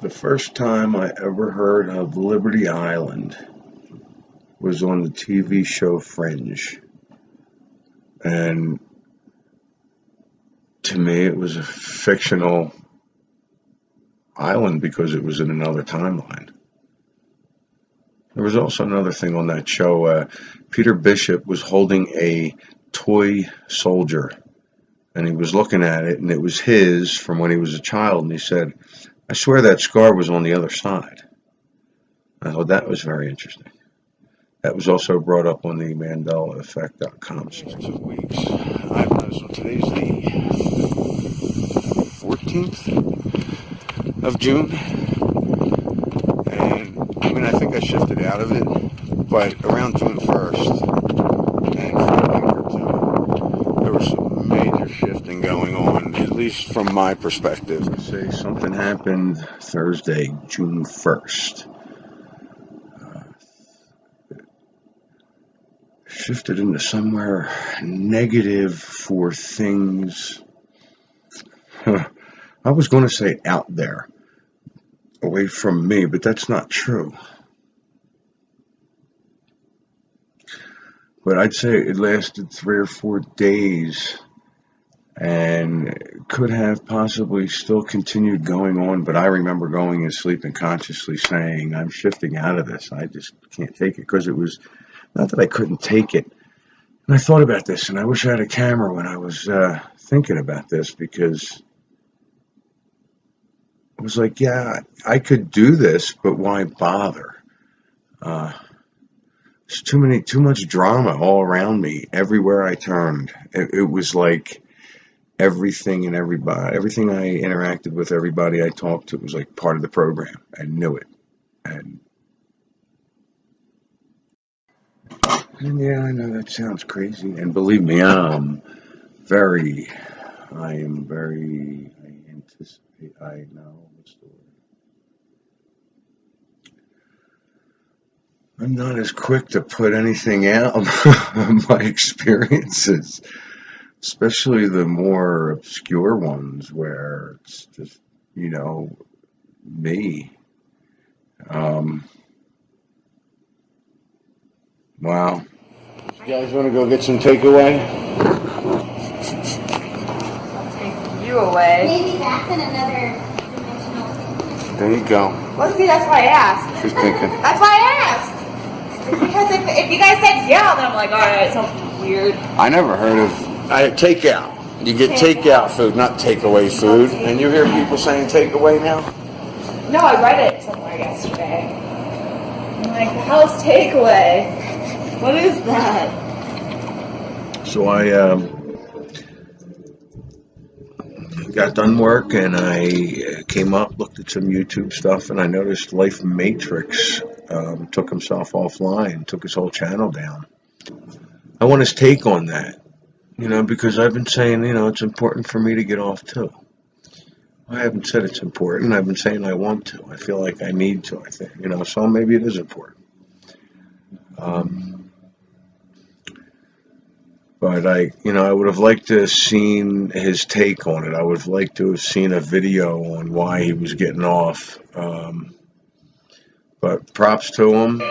Speaker 1: The first time I ever heard of Liberty Island was on the TV show Fringe. And to me, it was a fictional island because it was in another timeline. There was also another thing on that show. Peter Bishop was holding a toy soldier, and he was looking at it, and it was his from when he was a child, and he said, I swear that scar was on the other side. I thought that was very interesting. That was also brought up on the Mandela Effect.com site.
Speaker 6: 2 weeks. I've noticed, well, today's the 14th of June. And, I think I shifted out of it, but around June 1st, and for a week or two, there was some major shifting going on, at least from my perspective.
Speaker 1: Let's say something happened Thursday, June 1st. Shifted into somewhere negative for things I was going to say out there, away from me, but that's not true. But I'd say it lasted 3 or 4 days and could have possibly still continued going on. But I remember going to sleep and consciously saying, I'm shifting out of this. I just can't take it, because it was not that I couldn't take it. And I thought about this, and I wish I had a camera when I was thinking about this, because I was like, yeah, I could do this, but why bother? There's too much drama all around me, everywhere I turned. It was like everything and everybody, everything I interacted with, everybody I talked to, was like part of the program. I knew it. And yeah, I know that sounds crazy. And believe me, I anticipate, I know the story. I'm not as quick to put anything out of my experiences, especially the more obscure ones where it's just, me. Wow. You guys want to go get some takeaway?
Speaker 7: I'll take you away.
Speaker 8: Maybe that's in another dimensional.
Speaker 6: There you go.
Speaker 7: Well, see, that's why I asked.
Speaker 6: She's thinking.
Speaker 7: That's why I asked. It's because if you guys said yeah, then I'm like, all right, something weird.
Speaker 6: I never heard of takeout. You get takeout food, not takeaway food. And you hear people saying takeaway now?
Speaker 7: No, I read it somewhere yesterday. I'm like, how's takeaway? What is that?
Speaker 1: So I got done work, and I came up, looked at some YouTube stuff, and I noticed Life Matrix took himself offline, took his whole channel down. I want his take on that, because I've been saying, it's important for me to get off too. I haven't said it's important. I've been saying I want to. I feel like I need to, I think, so maybe it is important. But I would have liked to have seen his take on it. I would have liked to have seen a video on why he was getting off. But props to him.